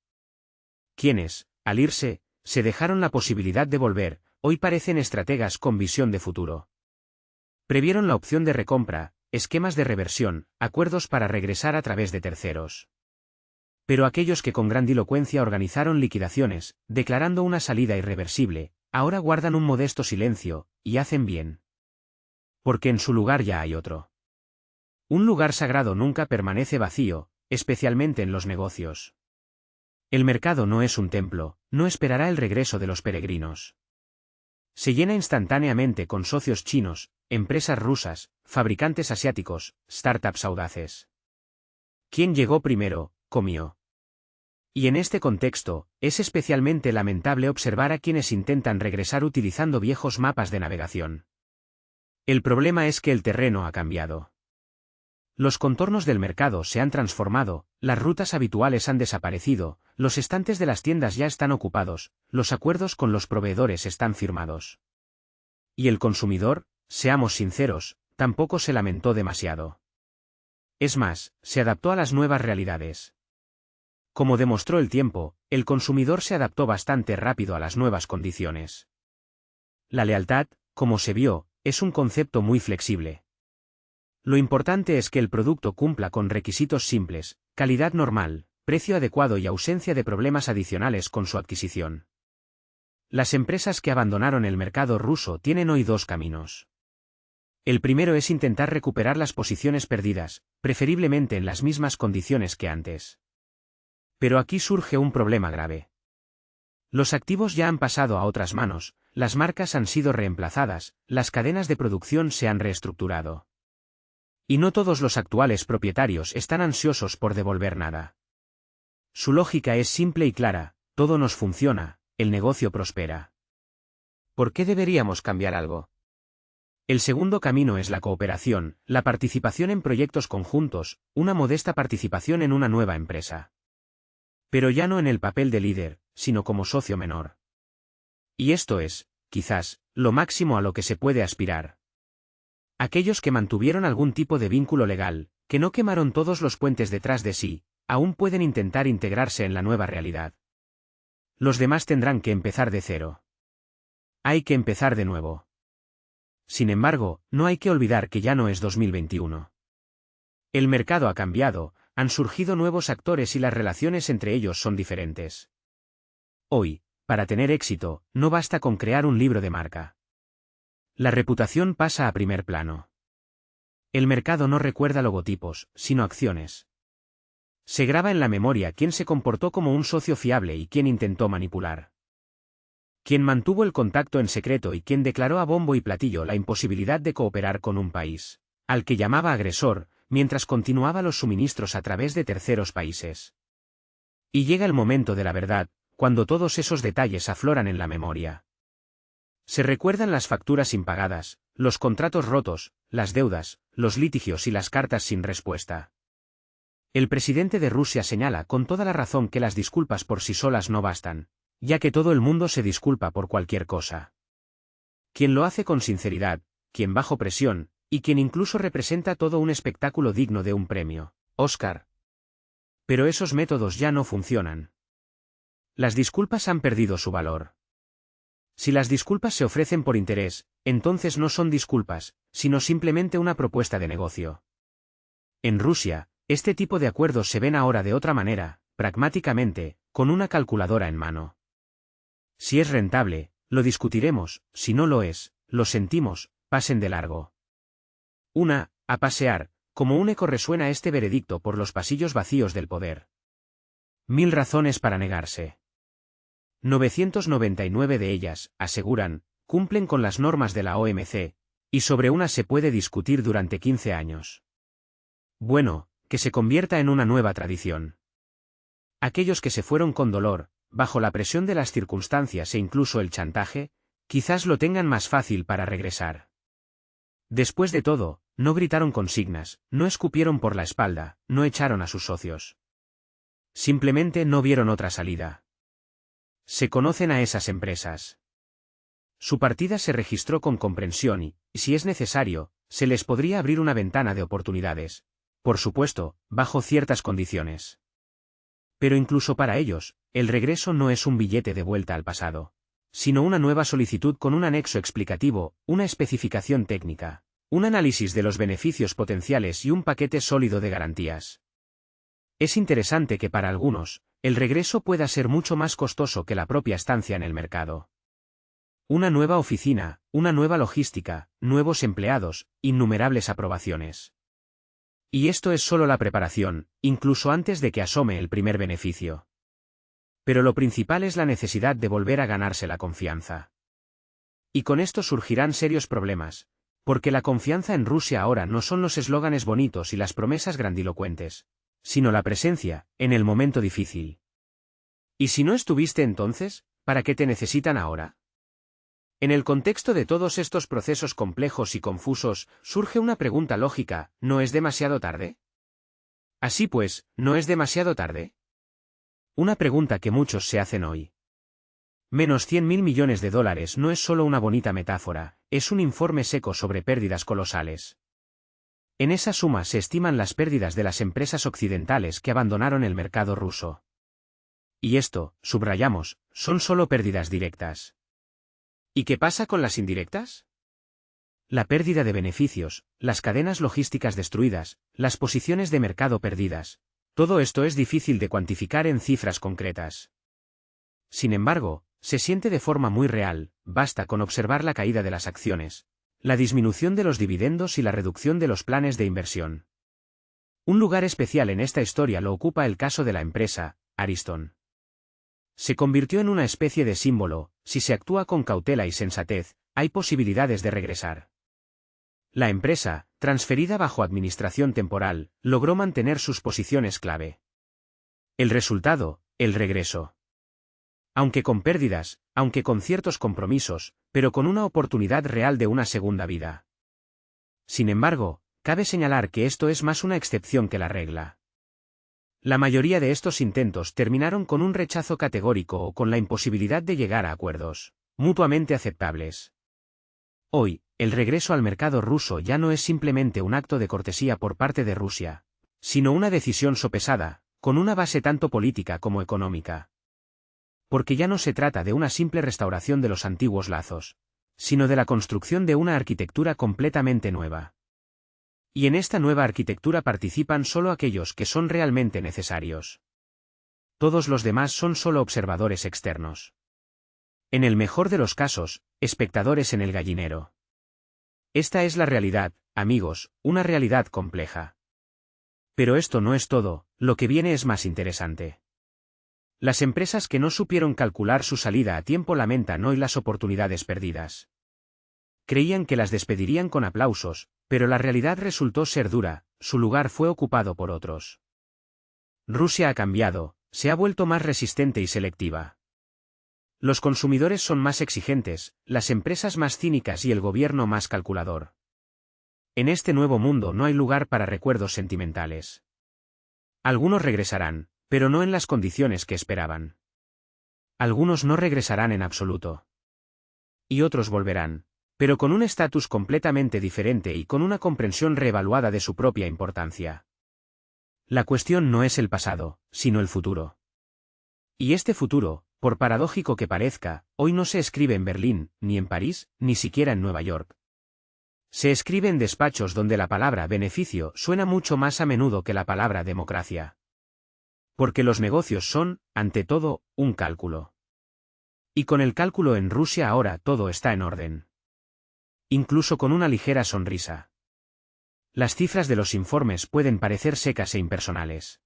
Quienes, al irse, se dejaron la posibilidad de volver, hoy parecen estrategas con visión de futuro. Previeron la opción de recompra, esquemas de reversión, acuerdos para regresar a través de terceros. Pero aquellos que con grandilocuencia organizaron liquidaciones, declarando una salida irreversible, ahora guardan un modesto silencio, y hacen bien. Porque en su lugar ya hay otro. Un lugar sagrado nunca permanece vacío, especialmente en los negocios. El mercado no es un templo, no esperará el regreso de los peregrinos. Se llena instantáneamente con socios chinos, empresas rusas, fabricantes asiáticos, startups audaces. ¿Quién llegó primero, comió? Y en este contexto, es especialmente lamentable observar a quienes intentan regresar utilizando viejos mapas de navegación. El problema es que el terreno ha cambiado. Los contornos del mercado se han transformado, las rutas habituales han desaparecido, los estantes de las tiendas ya están ocupados, los acuerdos con los proveedores están firmados. Y el consumidor, seamos sinceros, tampoco se lamentó demasiado. Es más, se adaptó a las nuevas realidades. Como demostró el tiempo, el consumidor se adaptó bastante rápido a las nuevas condiciones. La lealtad, como se vio, es un concepto muy flexible. Lo importante es que el producto cumpla con requisitos simples, calidad normal, precio adecuado y ausencia de problemas adicionales con su adquisición. Las empresas que abandonaron el mercado ruso tienen hoy dos caminos. El primero es intentar recuperar las posiciones perdidas, preferiblemente en las mismas condiciones que antes. Pero aquí surge un problema grave. Los activos ya han pasado a otras manos, las marcas han sido reemplazadas, las cadenas de producción se han reestructurado. Y no todos los actuales propietarios están ansiosos por devolver nada. Su lógica es simple y clara, todo nos funciona, el negocio prospera. ¿Por qué deberíamos cambiar algo? El segundo camino es la cooperación, la participación en proyectos conjuntos, una modesta participación en una nueva empresa. Pero ya no en el papel de líder, sino como socio menor. Y esto es, quizás, lo máximo a lo que se puede aspirar. Aquellos que mantuvieron algún tipo de vínculo legal, que no quemaron todos los puentes detrás de sí, aún pueden intentar integrarse en la nueva realidad. Los demás tendrán que empezar de cero. Hay que empezar de nuevo. Sin embargo, no hay que olvidar que ya no es 2021. El mercado ha cambiado, han surgido nuevos actores y las relaciones entre ellos son diferentes. Hoy, para tener éxito, no basta con crear un libro de marca. La reputación pasa a primer plano. El mercado no recuerda logotipos, sino acciones. Se graba en la memoria quién se comportó como un socio fiable y quién intentó manipular. Quién mantuvo el contacto en secreto y quién declaró a bombo y platillo la imposibilidad de cooperar con un país, al que llamaba agresor, mientras continuaba los suministros a través de terceros países. Y llega el momento de la verdad, cuando todos esos detalles afloran en la memoria. Se recuerdan las facturas impagadas, los contratos rotos, las deudas, los litigios y las cartas sin respuesta. El presidente de Rusia señala con toda la razón que las disculpas por sí solas no bastan, ya que todo el mundo se disculpa por cualquier cosa. Quien lo hace con sinceridad, quien bajo presión, y quien incluso representa todo un espectáculo digno de un premio, Oscar. Pero esos métodos ya no funcionan. Las disculpas han perdido su valor. Si las disculpas se ofrecen por interés, entonces no son disculpas, sino simplemente una propuesta de negocio. En Rusia, este tipo de acuerdos se ven ahora de otra manera, pragmáticamente, con una calculadora en mano. Si es rentable, lo discutiremos, si no lo es, lo sentimos, pasen de largo. A pasear, como un eco resuena este veredicto por los pasillos vacíos del poder. 1000 razones para negarse. 999 de ellas, aseguran, cumplen con las normas de la OMC, y sobre una se puede discutir durante 15 años. Bueno, que se convierta en una nueva tradición. Aquellos que se fueron con dolor, bajo la presión de las circunstancias e incluso el chantaje, quizás lo tengan más fácil para regresar. Después de todo, no gritaron consignas, no escupieron por la espalda, no echaron a sus socios. Simplemente no vieron otra salida. Se conocen a esas empresas. Su partida se registró con comprensión y, si es necesario, se les podría abrir una ventana de oportunidades. Por supuesto, bajo ciertas condiciones. Pero incluso para ellos, el regreso no es un billete de vuelta al pasado, sino una nueva solicitud con un anexo explicativo, una especificación técnica, un análisis de los beneficios potenciales y un paquete sólido de garantías. Es interesante que para algunos, el regreso pueda ser mucho más costoso que la propia estancia en el mercado. Una nueva oficina, una nueva logística, nuevos empleados, innumerables aprobaciones. Y esto es solo la preparación, incluso antes de que asome el primer beneficio. Pero lo principal es la necesidad de volver a ganarse la confianza. Y con esto surgirán serios problemas, porque la confianza en Rusia ahora no son los eslóganes bonitos y las promesas grandilocuentes, sino la presencia, en el momento difícil. ¿Y si no estuviste entonces, para qué te necesitan ahora? En el contexto de todos estos procesos complejos y confusos, surge una pregunta lógica: ¿no es demasiado tarde? Así pues, ¿no es demasiado tarde? Una pregunta que muchos se hacen hoy. Menos 100.000 millones de dólares no es solo una bonita metáfora, es un informe seco sobre pérdidas colosales. En esa suma se estiman las pérdidas de las empresas occidentales que abandonaron el mercado ruso. Y esto, subrayamos, son solo pérdidas directas. ¿Y qué pasa con las indirectas? La pérdida de beneficios, las cadenas logísticas destruidas, las posiciones de mercado perdidas. Todo esto es difícil de cuantificar en cifras concretas. Sin embargo, se siente de forma muy real, basta con observar la caída de las acciones, la disminución de los dividendos y la reducción de los planes de inversión. Un lugar especial en esta historia lo ocupa el caso de la empresa, Ariston. Se convirtió en una especie de símbolo: si se actúa con cautela y sensatez, hay posibilidades de regresar. La empresa, transferida bajo administración temporal, logró mantener sus posiciones clave. El resultado, el regreso. Aunque con pérdidas, aunque con ciertos compromisos, pero con una oportunidad real de una segunda vida. Sin embargo, cabe señalar que esto es más una excepción que la regla. La mayoría de estos intentos terminaron con un rechazo categórico o con la imposibilidad de llegar a acuerdos mutuamente aceptables. Hoy, el regreso al mercado ruso ya no es simplemente un acto de cortesía por parte de Rusia, sino una decisión sopesada, con una base tanto política como económica. Porque ya no se trata de una simple restauración de los antiguos lazos, sino de la construcción de una arquitectura completamente nueva. Y en esta nueva arquitectura participan solo aquellos que son realmente necesarios. Todos los demás son solo observadores externos. En el mejor de los casos, espectadores en el gallinero. Esta es la realidad, amigos, una realidad compleja. Pero esto no es todo, lo que viene es más interesante. Las empresas que no supieron calcular su salida a tiempo lamentan hoy las oportunidades perdidas. Creían que las despedirían con aplausos, pero la realidad resultó ser dura, su lugar fue ocupado por otros. Rusia ha cambiado, se ha vuelto más resistente y selectiva. Los consumidores son más exigentes, las empresas más cínicas y el gobierno más calculador. En este nuevo mundo no hay lugar para recuerdos sentimentales. Algunos regresarán, pero no en las condiciones que esperaban. Algunos no regresarán en absoluto. Y otros volverán, pero con un estatus completamente diferente y con una comprensión reevaluada de su propia importancia. La cuestión no es el pasado, sino el futuro. Y este futuro, por paradójico que parezca, hoy no se escribe en Berlín, ni en París, ni siquiera en Nueva York. Se escribe en despachos donde la palabra beneficio suena mucho más a menudo que la palabra democracia. Porque los negocios son, ante todo, un cálculo. Y con el cálculo en Rusia ahora todo está en orden. Incluso con una ligera sonrisa. Las cifras de los informes pueden parecer secas e impersonales.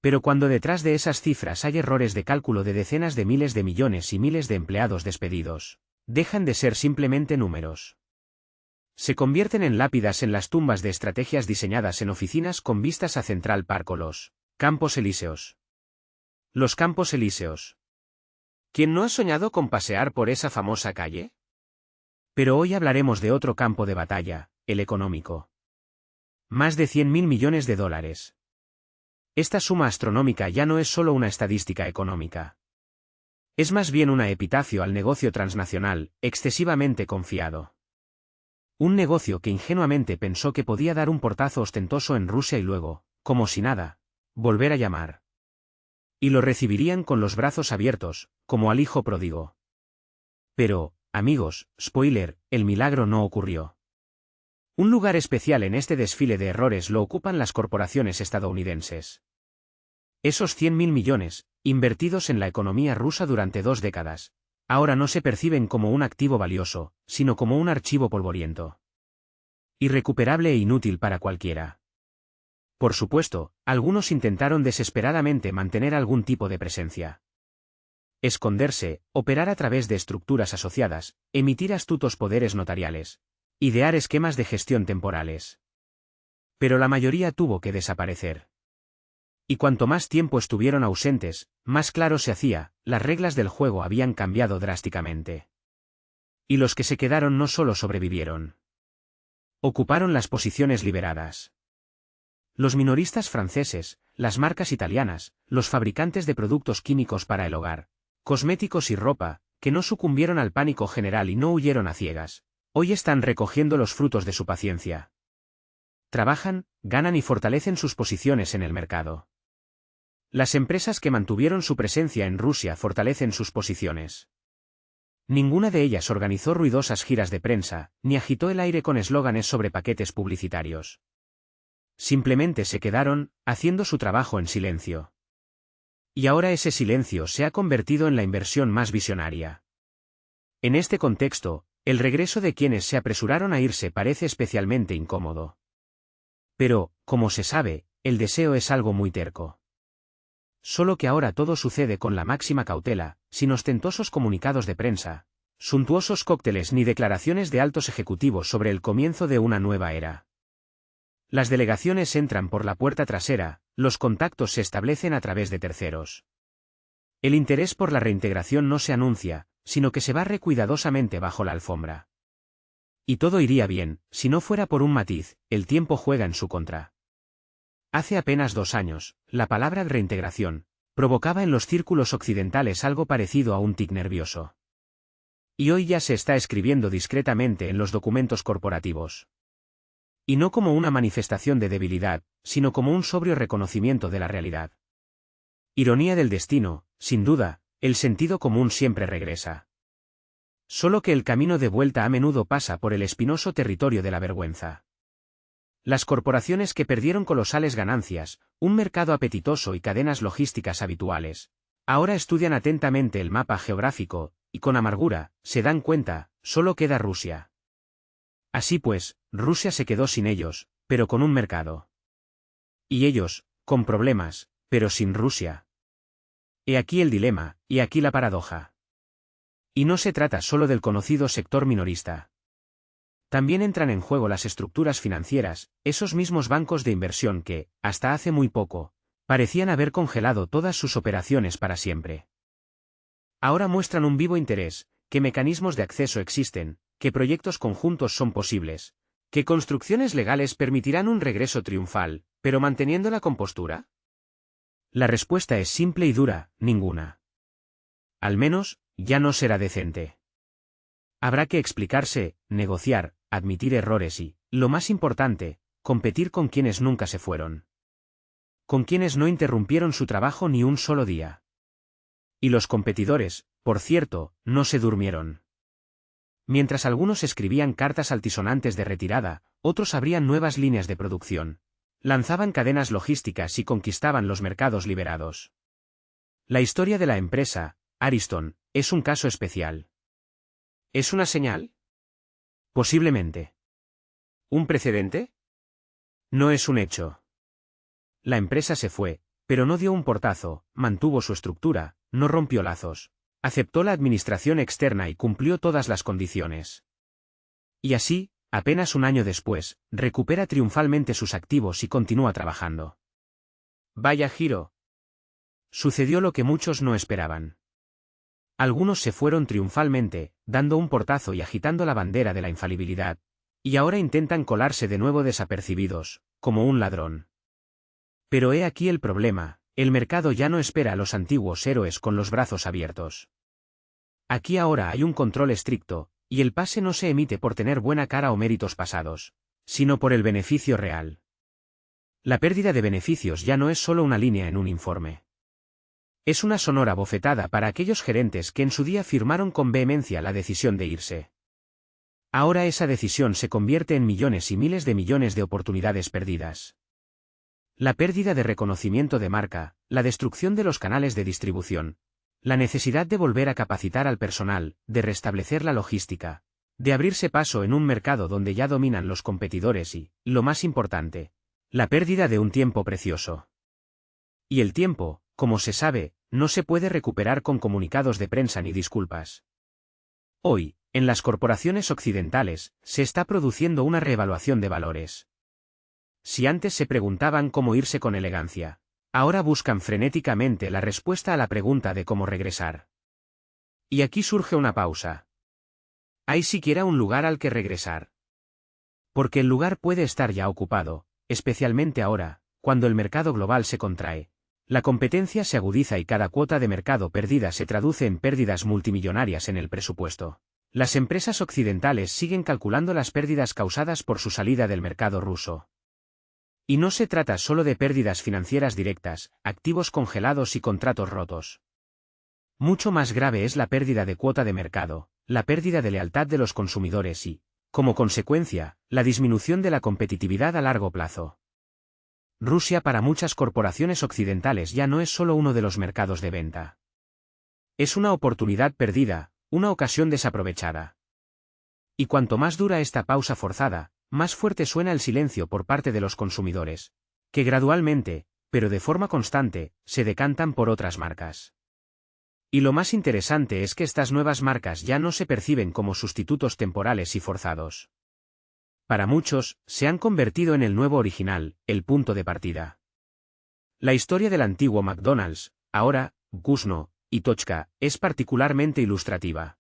Pero cuando detrás de esas cifras hay errores de cálculo de decenas de miles de millones y miles de empleados despedidos, dejan de ser simplemente números. Se convierten en lápidas en las tumbas de estrategias diseñadas en oficinas con vistas a Central Park o los Campos Elíseos. Los Campos Elíseos. ¿Quién no ha soñado con pasear por esa famosa calle? Pero hoy hablaremos de otro campo de batalla, el económico. Más de 100.000 millones de dólares. Esta suma astronómica ya no es solo una estadística económica. Es más bien una epitafio al negocio transnacional, excesivamente confiado. Un negocio que ingenuamente pensó que podía dar un portazo ostentoso en Rusia y luego, como si nada, volver a llamar. Y lo recibirían con los brazos abiertos, como al hijo pródigo. Pero, amigos, spoiler, el milagro no ocurrió. Un lugar especial en este desfile de errores lo ocupan las corporaciones estadounidenses. Esos 100.000 millones, invertidos en la economía rusa durante 2 décadas, ahora no se perciben como un activo valioso, sino como un archivo polvoriento. Irrecuperable e inútil para cualquiera. Por supuesto, algunos intentaron desesperadamente mantener algún tipo de presencia. Esconderse, operar a través de estructuras asociadas, emitir astutos poderes notariales, idear esquemas de gestión temporales. Pero la mayoría tuvo que desaparecer. Y cuanto más tiempo estuvieron ausentes, más claro se hacía, las reglas del juego habían cambiado drásticamente. Y los que se quedaron no solo sobrevivieron. Ocuparon las posiciones liberadas. Los minoristas franceses, las marcas italianas, los fabricantes de productos químicos para el hogar, cosméticos y ropa, que no sucumbieron al pánico general y no huyeron a ciegas, hoy están recogiendo los frutos de su paciencia. Trabajan, ganan y fortalecen sus posiciones en el mercado. Las empresas que mantuvieron su presencia en Rusia fortalecen sus posiciones. Ninguna de ellas organizó ruidosas giras de prensa, ni agitó el aire con eslóganes sobre paquetes publicitarios. Simplemente se quedaron, haciendo su trabajo en silencio. Y ahora ese silencio se ha convertido en la inversión más visionaria. En este contexto, el regreso de quienes se apresuraron a irse parece especialmente incómodo. Pero, como se sabe, el deseo es algo muy terco. Solo que ahora todo sucede con la máxima cautela, sin ostentosos comunicados de prensa, suntuosos cócteles ni declaraciones de altos ejecutivos sobre el comienzo de una nueva era. Las delegaciones entran por la puerta trasera, los contactos se establecen a través de terceros. El interés por la reintegración no se anuncia, sino que se barre cuidadosamente bajo la alfombra. Y todo iría bien, si no fuera por un matiz: el tiempo juega en su contra. Hace apenas 2 años, la palabra reintegración provocaba en los círculos occidentales algo parecido a un tic nervioso. Y hoy ya se está escribiendo discretamente en los documentos corporativos. Y no como una manifestación de debilidad, sino como un sobrio reconocimiento de la realidad. Ironía del destino, sin duda, el sentido común siempre regresa. Solo que el camino de vuelta a menudo pasa por el espinoso territorio de la vergüenza. Las corporaciones que perdieron colosales ganancias, un mercado apetitoso y cadenas logísticas habituales, ahora estudian atentamente el mapa geográfico, y con amargura, se dan cuenta: solo queda Rusia. Así pues, Rusia se quedó sin ellos, pero con un mercado. Y ellos, con problemas, pero sin Rusia. He aquí el dilema, y aquí la paradoja. Y no se trata solo del conocido sector minorista. También entran en juego las estructuras financieras, esos mismos bancos de inversión que, hasta hace muy poco, parecían haber congelado todas sus operaciones para siempre. Ahora muestran un vivo interés: qué mecanismos de acceso existen, qué proyectos conjuntos son posibles, qué construcciones legales permitirán un regreso triunfal, pero manteniendo la compostura. La respuesta es simple y dura: ninguna. Al menos, ya no será decente. Habrá que explicarse, negociar, admitir errores y, lo más importante, competir con quienes nunca se fueron. Con quienes no interrumpieron su trabajo ni un solo día. Y los competidores, por cierto, no se durmieron. Mientras algunos escribían cartas altisonantes de retirada, otros abrían nuevas líneas de producción, lanzaban cadenas logísticas y conquistaban los mercados liberados. La historia de la empresa, Ariston, es un caso especial. ¿Es una señal? Posiblemente. ¿Un precedente? No es un hecho. La empresa se fue, pero no dio un portazo, mantuvo su estructura, no rompió lazos, aceptó la administración externa y cumplió todas las condiciones. Y así, apenas un año después, recupera triunfalmente sus activos y continúa trabajando. Vaya giro. Sucedió lo que muchos no esperaban. Algunos se fueron triunfalmente, dando un portazo y agitando la bandera de la infalibilidad, y ahora intentan colarse de nuevo desapercibidos, como un ladrón. Pero he aquí el problema: el mercado ya no espera a los antiguos héroes con los brazos abiertos. Aquí ahora hay un control estricto, y el pase no se emite por tener buena cara o méritos pasados, sino por el beneficio real. La pérdida de beneficios ya no es solo una línea en un informe. Es una sonora bofetada para aquellos gerentes que en su día firmaron con vehemencia la decisión de irse. Ahora esa decisión se convierte en millones y miles de millones de oportunidades perdidas. La pérdida de reconocimiento de marca, la destrucción de los canales de distribución, la necesidad de volver a capacitar al personal, de restablecer la logística, de abrirse paso en un mercado donde ya dominan los competidores y, lo más importante, la pérdida de un tiempo precioso. Y el tiempo, como se sabe, no se puede recuperar con comunicados de prensa ni disculpas. Hoy, en las corporaciones occidentales, se está produciendo una reevaluación de valores. Si antes se preguntaban cómo irse con elegancia, ahora buscan frenéticamente la respuesta a la pregunta de cómo regresar. Y aquí surge una pausa. ¿Hay siquiera un lugar al que regresar? Porque el lugar puede estar ya ocupado, especialmente ahora, cuando el mercado global se contrae. La competencia se agudiza y cada cuota de mercado perdida se traduce en pérdidas multimillonarias en el presupuesto. Las empresas occidentales siguen calculando las pérdidas causadas por su salida del mercado ruso. Y no se trata solo de pérdidas financieras directas, activos congelados y contratos rotos. Mucho más grave es la pérdida de cuota de mercado, la pérdida de lealtad de los consumidores y, como consecuencia, la disminución de la competitividad a largo plazo. Rusia para muchas corporaciones occidentales ya no es solo uno de los mercados de venta. Es una oportunidad perdida, una ocasión desaprovechada. Y cuanto más dura esta pausa forzada, más fuerte suena el silencio por parte de los consumidores, que gradualmente, pero de forma constante, se decantan por otras marcas. Y lo más interesante es que estas nuevas marcas ya no se perciben como sustitutos temporales y forzados. Para muchos, se han convertido en el nuevo original, el punto de partida. La historia del antiguo McDonald's, ahora, Guzno, y Tochka, es particularmente ilustrativa.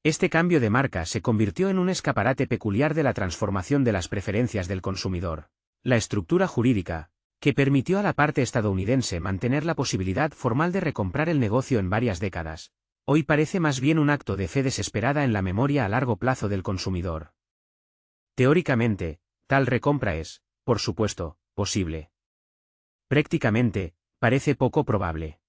Este cambio de marca se convirtió en un escaparate peculiar de la transformación de las preferencias del consumidor. La estructura jurídica, que permitió a la parte estadounidense mantener la posibilidad formal de recomprar el negocio en varias décadas, hoy parece más bien un acto de fe desesperada en la memoria a largo plazo del consumidor. Teóricamente, tal recompra es, por supuesto, posible. Prácticamente, parece poco probable.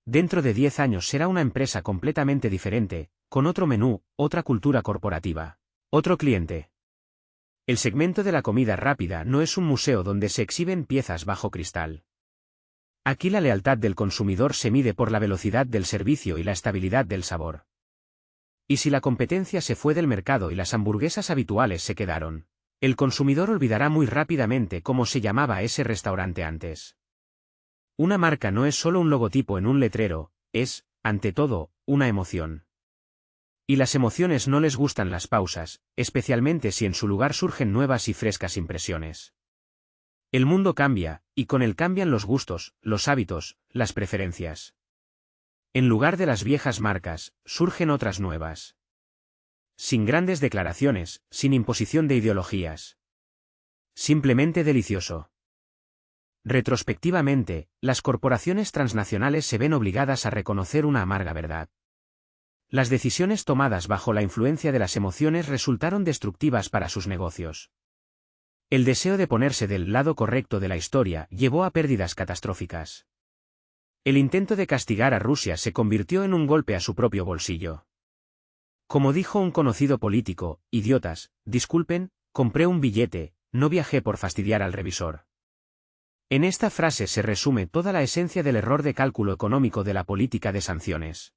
Dentro de 10 años será una empresa completamente diferente, con otro menú, otra cultura corporativa, otro cliente. El segmento de la comida rápida no es un museo donde se exhiben piezas bajo cristal. Aquí la lealtad del consumidor se mide por la velocidad del servicio y la estabilidad del sabor. Y si la competencia se fue del mercado y las hamburguesas habituales se quedaron, el consumidor olvidará muy rápidamente cómo se llamaba ese restaurante antes. Una marca no es solo un logotipo en un letrero, es, ante todo, una emoción. Y las emociones no les gustan las pausas, especialmente si en su lugar surgen nuevas y frescas impresiones. El mundo cambia, y con él cambian los gustos, los hábitos, las preferencias. En lugar de las viejas marcas, surgen otras nuevas. Sin grandes declaraciones, sin imposición de ideologías. Simplemente delicioso. Retrospectivamente, las corporaciones transnacionales se ven obligadas a reconocer una amarga verdad. Las decisiones tomadas bajo la influencia de las emociones resultaron destructivas para sus negocios. El deseo de ponerse del lado correcto de la historia llevó a pérdidas catastróficas. El intento de castigar a Rusia se convirtió en un golpe a su propio bolsillo. Como dijo un conocido político, idiotas, disculpen, compré un billete, no viajé por fastidiar al revisor. En esta frase se resume toda la esencia del error de cálculo económico de la política de sanciones.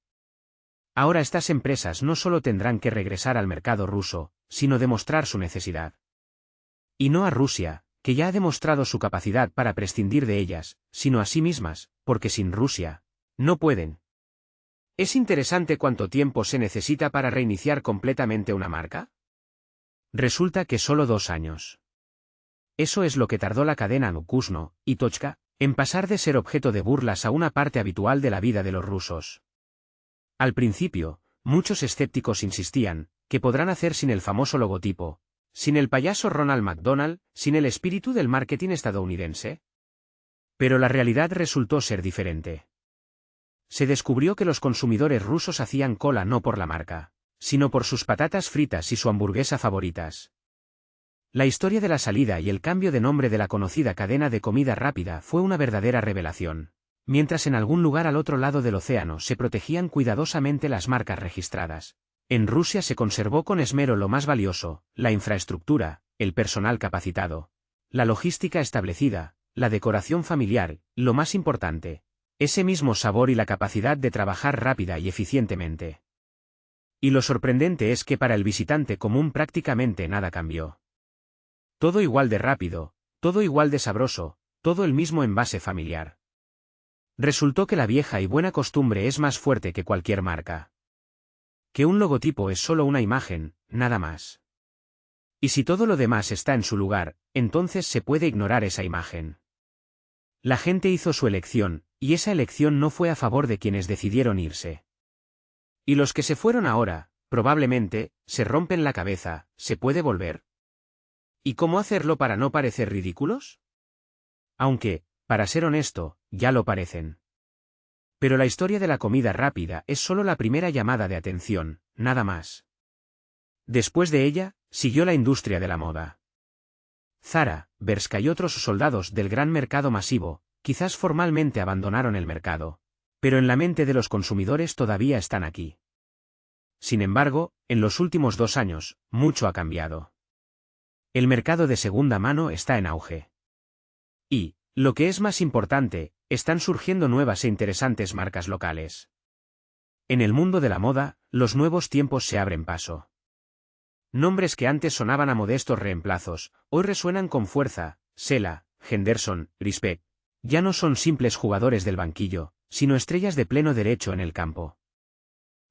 Ahora estas empresas no solo tendrán que regresar al mercado ruso, sino demostrar su necesidad. Y no a Rusia, que ya ha demostrado su capacidad para prescindir de ellas, sino a sí mismas, porque sin Rusia, no pueden. ¿Es interesante cuánto tiempo se necesita para reiniciar completamente una marca? Resulta que solo 2 años. Eso es lo que tardó la cadena Kuzno y Tochka en pasar de ser objeto de burlas a una parte habitual de la vida de los rusos. Al principio, muchos escépticos insistían que podrán hacer sin el famoso logotipo, sin el payaso Ronald McDonald, sin el espíritu del marketing estadounidense. Pero la realidad resultó ser diferente. Se descubrió que los consumidores rusos hacían cola no por la marca, sino por sus patatas fritas y su hamburguesa favoritas. La historia de la salida y el cambio de nombre de la conocida cadena de comida rápida fue una verdadera revelación. Mientras en algún lugar al otro lado del océano se protegían cuidadosamente las marcas registradas, en Rusia se conservó con esmero lo más valioso, la infraestructura, el personal capacitado, la logística establecida, la decoración familiar, lo más importante, ese mismo sabor y la capacidad de trabajar rápida y eficientemente. Y lo sorprendente es que para el visitante común prácticamente nada cambió. Todo igual de rápido, todo igual de sabroso, todo el mismo envase familiar. Resultó que la vieja y buena costumbre es más fuerte que cualquier marca. Que un logotipo es solo una imagen, nada más. Y si todo lo demás está en su lugar, entonces se puede ignorar esa imagen. La gente hizo su elección, y esa elección no fue a favor de quienes decidieron irse. Y los que se fueron ahora, probablemente, se rompen la cabeza, ¿se puede volver? ¿Y cómo hacerlo para no parecer ridículos? Aunque, para ser honesto, ya lo parecen. Pero la historia de la comida rápida es solo la primera llamada de atención, nada más. Después de ella, siguió la industria de la moda. Zara, Bershka y otros soldados del gran mercado masivo, quizás formalmente abandonaron el mercado, pero en la mente de los consumidores todavía están aquí. Sin embargo, en los últimos 2 años, mucho ha cambiado. El mercado de segunda mano está en auge. Y, lo que es más importante, están surgiendo nuevas e interesantes marcas locales. En el mundo de la moda, los nuevos tiempos se abren paso. Nombres que antes sonaban a modestos reemplazos, hoy resuenan con fuerza: Sela, Henderson, Respect. Ya no son simples jugadores del banquillo, sino estrellas de pleno derecho en el campo.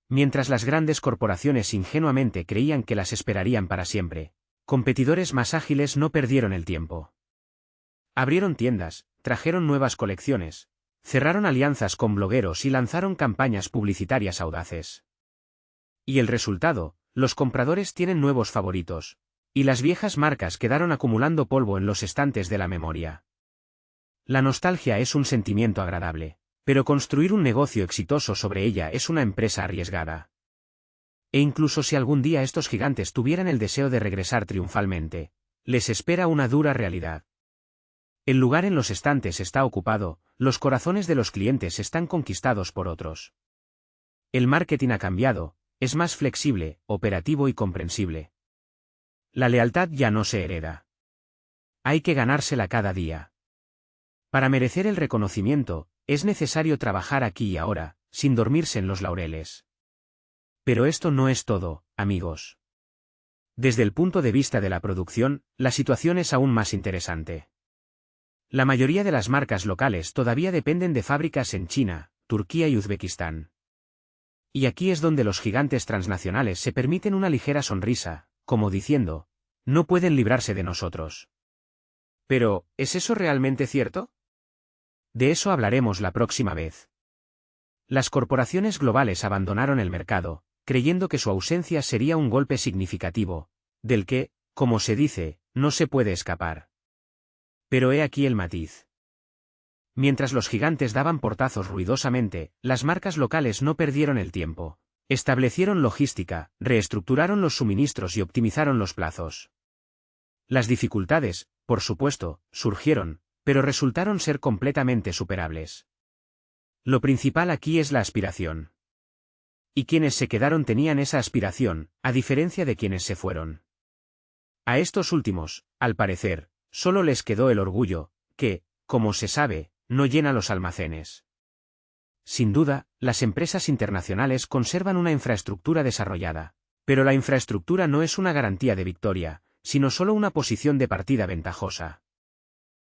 Mientras las grandes corporaciones ingenuamente creían que las esperarían para siempre, competidores más ágiles no perdieron el tiempo. Abrieron tiendas, trajeron nuevas colecciones, cerraron alianzas con blogueros y lanzaron campañas publicitarias audaces. Y el resultado, los compradores tienen nuevos favoritos. Y las viejas marcas quedaron acumulando polvo en los estantes de la memoria. La nostalgia es un sentimiento agradable, pero construir un negocio exitoso sobre ella es una empresa arriesgada. E incluso si algún día estos gigantes tuvieran el deseo de regresar triunfalmente, les espera una dura realidad. El lugar en los estantes está ocupado, los corazones de los clientes están conquistados por otros. El marketing ha cambiado, es más flexible, operativo y comprensible. La lealtad ya no se hereda. Hay que ganársela cada día. Para merecer el reconocimiento, es necesario trabajar aquí y ahora, sin dormirse en los laureles. Pero esto no es todo, amigos. Desde el punto de vista de la producción, la situación es aún más interesante. La mayoría de las marcas locales todavía dependen de fábricas en China, Turquía y Uzbekistán. Y aquí es donde los gigantes transnacionales se permiten una ligera sonrisa, como diciendo, no pueden librarse de nosotros. Pero, ¿es eso realmente cierto? De eso hablaremos la próxima vez. Las corporaciones globales abandonaron el mercado, creyendo que su ausencia sería un golpe significativo, del que, como se dice, no se puede escapar. Pero he aquí el matiz. Mientras los gigantes daban portazos ruidosamente, las marcas locales no perdieron el tiempo. Establecieron logística, reestructuraron los suministros y optimizaron los plazos. Las dificultades, por supuesto, surgieron, pero resultaron ser completamente superables. Lo principal aquí es la aspiración. Y quienes se quedaron tenían esa aspiración, a diferencia de quienes se fueron. A estos últimos, al parecer, solo les quedó el orgullo, que, como se sabe, no llena los almacenes. Sin duda, las empresas internacionales conservan una infraestructura desarrollada, pero la infraestructura no es una garantía de victoria, sino solo una posición de partida ventajosa.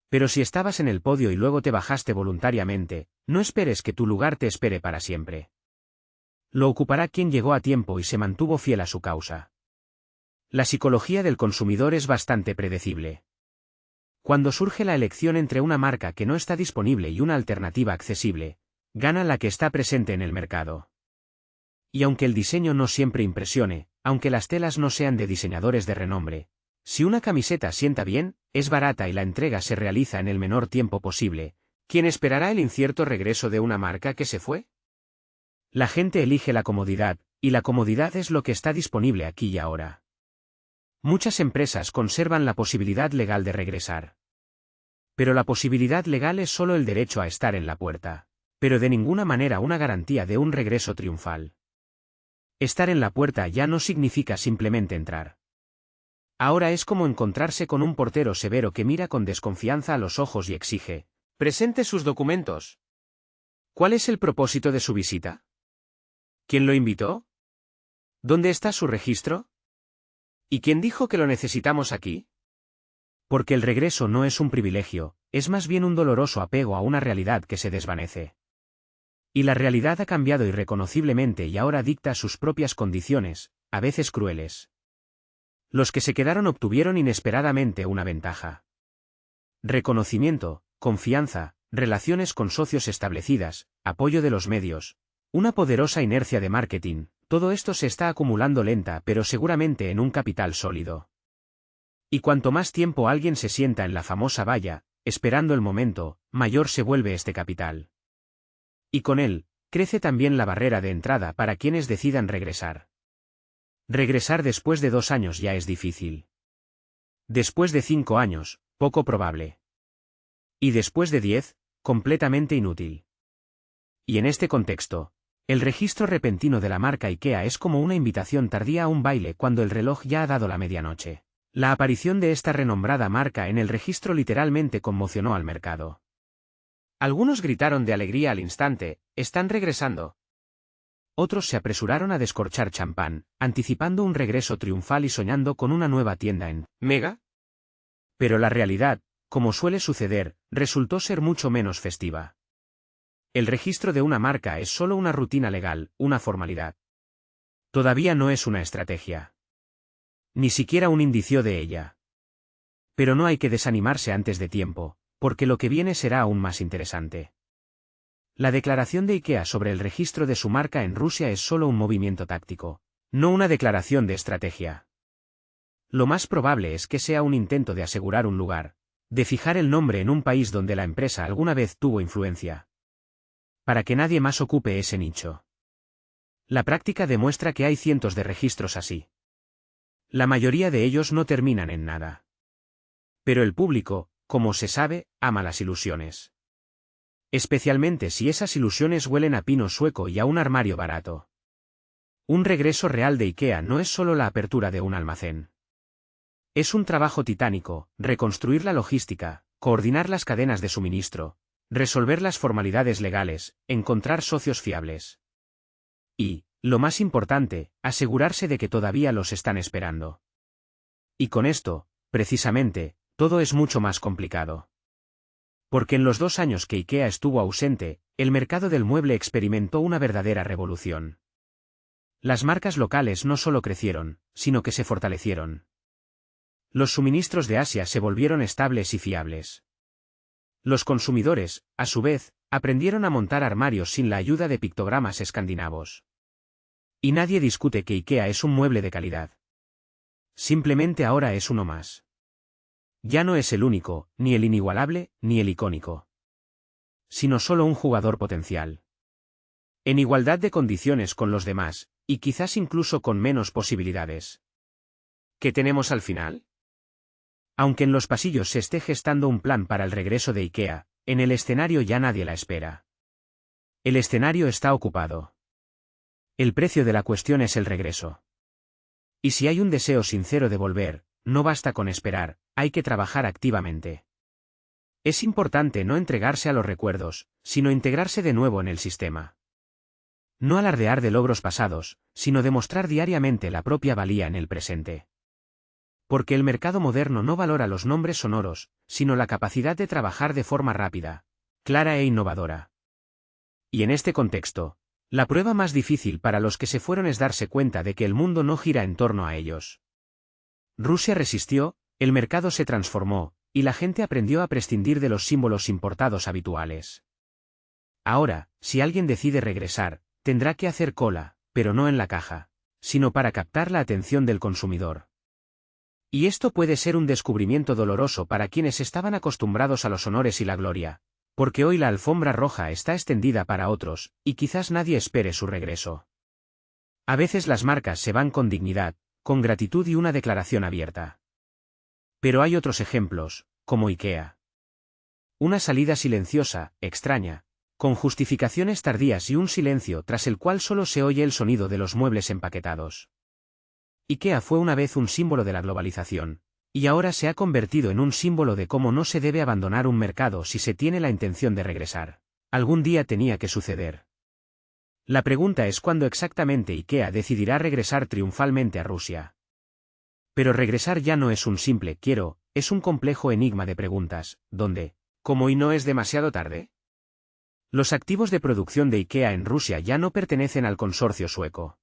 Pero si estabas en el podio y luego te bajaste voluntariamente, no esperes que tu lugar te espere para siempre. Lo ocupará quien llegó a tiempo y se mantuvo fiel a su causa. La psicología del consumidor es bastante predecible. Cuando surge la elección entre una marca que no está disponible y una alternativa accesible, gana la que está presente en el mercado. Y aunque el diseño no siempre impresione, aunque las telas no sean de diseñadores de renombre, si una camiseta sienta bien, es barata y la entrega se realiza en el menor tiempo posible, ¿quién esperará el incierto regreso de una marca que se fue? La gente elige la comodidad, y la comodidad es lo que está disponible aquí y ahora. Muchas empresas conservan la posibilidad legal de regresar. Pero la posibilidad legal es solo el derecho a estar en la puerta, pero de ninguna manera una garantía de un regreso triunfal. Estar en la puerta ya no significa simplemente entrar. Ahora es como encontrarse con un portero severo que mira con desconfianza a los ojos y exige, presente sus documentos. ¿Cuál es el propósito de su visita? ¿Quién lo invitó? ¿Dónde está su registro? ¿Y quién dijo que lo necesitamos aquí? Porque el regreso no es un privilegio, es más bien un doloroso apego a una realidad que se desvanece. Y la realidad ha cambiado irreconociblemente y ahora dicta sus propias condiciones, a veces crueles. Los que se quedaron obtuvieron inesperadamente una ventaja. Reconocimiento, confianza, relaciones con socios establecidas, apoyo de los medios, una poderosa inercia de marketing, todo esto se está acumulando lenta pero seguramente en un capital sólido. Y cuanto más tiempo alguien se sienta en la famosa valla, esperando el momento, mayor se vuelve este capital. Y con él, crece también la barrera de entrada para quienes decidan regresar. Regresar después de 2 años ya es difícil. Después de 5 años, poco probable. Y después de 10, completamente inútil. Y en este contexto, el registro repentino de la marca IKEA es como una invitación tardía a un baile cuando el reloj ya ha dado la medianoche. La aparición de esta renombrada marca en el registro literalmente conmocionó al mercado. Algunos gritaron de alegría al instante, «¡Están regresando!». Otros se apresuraron a descorchar champán, anticipando un regreso triunfal y soñando con una nueva tienda en Mega. Pero la realidad, como suele suceder, resultó ser mucho menos festiva. El registro de una marca es solo una rutina legal, una formalidad. Todavía no es una estrategia. Ni siquiera un indicio de ella. Pero no hay que desanimarse antes de tiempo, porque lo que viene será aún más interesante. La declaración de IKEA sobre el registro de su marca en Rusia es solo un movimiento táctico. no una declaración de estrategia. Lo más probable es que sea un intento de asegurar un lugar, de fijar el nombre en un país donde la empresa alguna vez tuvo influencia, para que nadie más ocupe ese nicho. La práctica demuestra que hay cientos de registros así. La mayoría de ellos no terminan en nada. Pero el público, como se sabe, ama las ilusiones. Especialmente si esas ilusiones huelen a pino sueco y a un armario barato. Un regreso real de IKEA no es solo la apertura de un almacén. Es un trabajo titánico, reconstruir la logística, coordinar las cadenas de suministro, resolver las formalidades legales, encontrar socios fiables. Y, lo más importante, asegurarse de que todavía los están esperando. Y con esto, precisamente, todo es mucho más complicado. Porque en los 2 años que IKEA estuvo ausente, el mercado del mueble experimentó una verdadera revolución. Las marcas locales no solo crecieron, sino que se fortalecieron. Los suministros de Asia se volvieron estables y fiables. Los consumidores, a su vez, aprendieron a montar armarios sin la ayuda de pictogramas escandinavos. Y nadie discute que IKEA es un mueble de calidad. Simplemente ahora es uno más. Ya no es el único, ni el inigualable, ni el icónico. Sino solo un jugador potencial. En igualdad de condiciones con los demás, y quizás incluso con menos posibilidades. ¿Qué tenemos al final? Aunque en los pasillos se esté gestando un plan para el regreso de IKEA, en el escenario ya nadie la espera. El escenario está ocupado. El precio de la cuestión es el regreso. Y si hay un deseo sincero de volver, no basta con esperar, hay que trabajar activamente. Es importante no entregarse a los recuerdos, sino integrarse de nuevo en el sistema. No alardear de logros pasados, sino demostrar diariamente la propia valía en el presente. Porque el mercado moderno no valora los nombres sonoros, sino la capacidad de trabajar de forma rápida, clara e innovadora. Y en este contexto, la prueba más difícil para los que se fueron es darse cuenta de que el mundo no gira en torno a ellos. Rusia resistió, el mercado se transformó, y la gente aprendió a prescindir de los símbolos importados habituales. Ahora, si alguien decide regresar, tendrá que hacer cola, pero no en la caja, sino para captar la atención del consumidor. Y esto puede ser un descubrimiento doloroso para quienes estaban acostumbrados a los honores y la gloria, porque hoy la alfombra roja está extendida para otros, y quizás nadie espere su regreso. A veces las marcas se van con dignidad, con gratitud y una declaración abierta. Pero hay otros ejemplos, como IKEA. Una salida silenciosa, extraña, con justificaciones tardías y un silencio tras el cual solo se oye el sonido de los muebles empaquetados. IKEA fue una vez un símbolo de la globalización, y ahora se ha convertido en un símbolo de cómo no se debe abandonar un mercado si se tiene la intención de regresar. Algún día tenía que suceder. La pregunta es cuándo exactamente IKEA decidirá regresar triunfalmente a Rusia. Pero regresar ya no es un simple quiero, es un complejo enigma de preguntas, ¿dónde? ¿Cómo y no es demasiado tarde? Los activos de producción de IKEA en Rusia ya no pertenecen al consorcio sueco.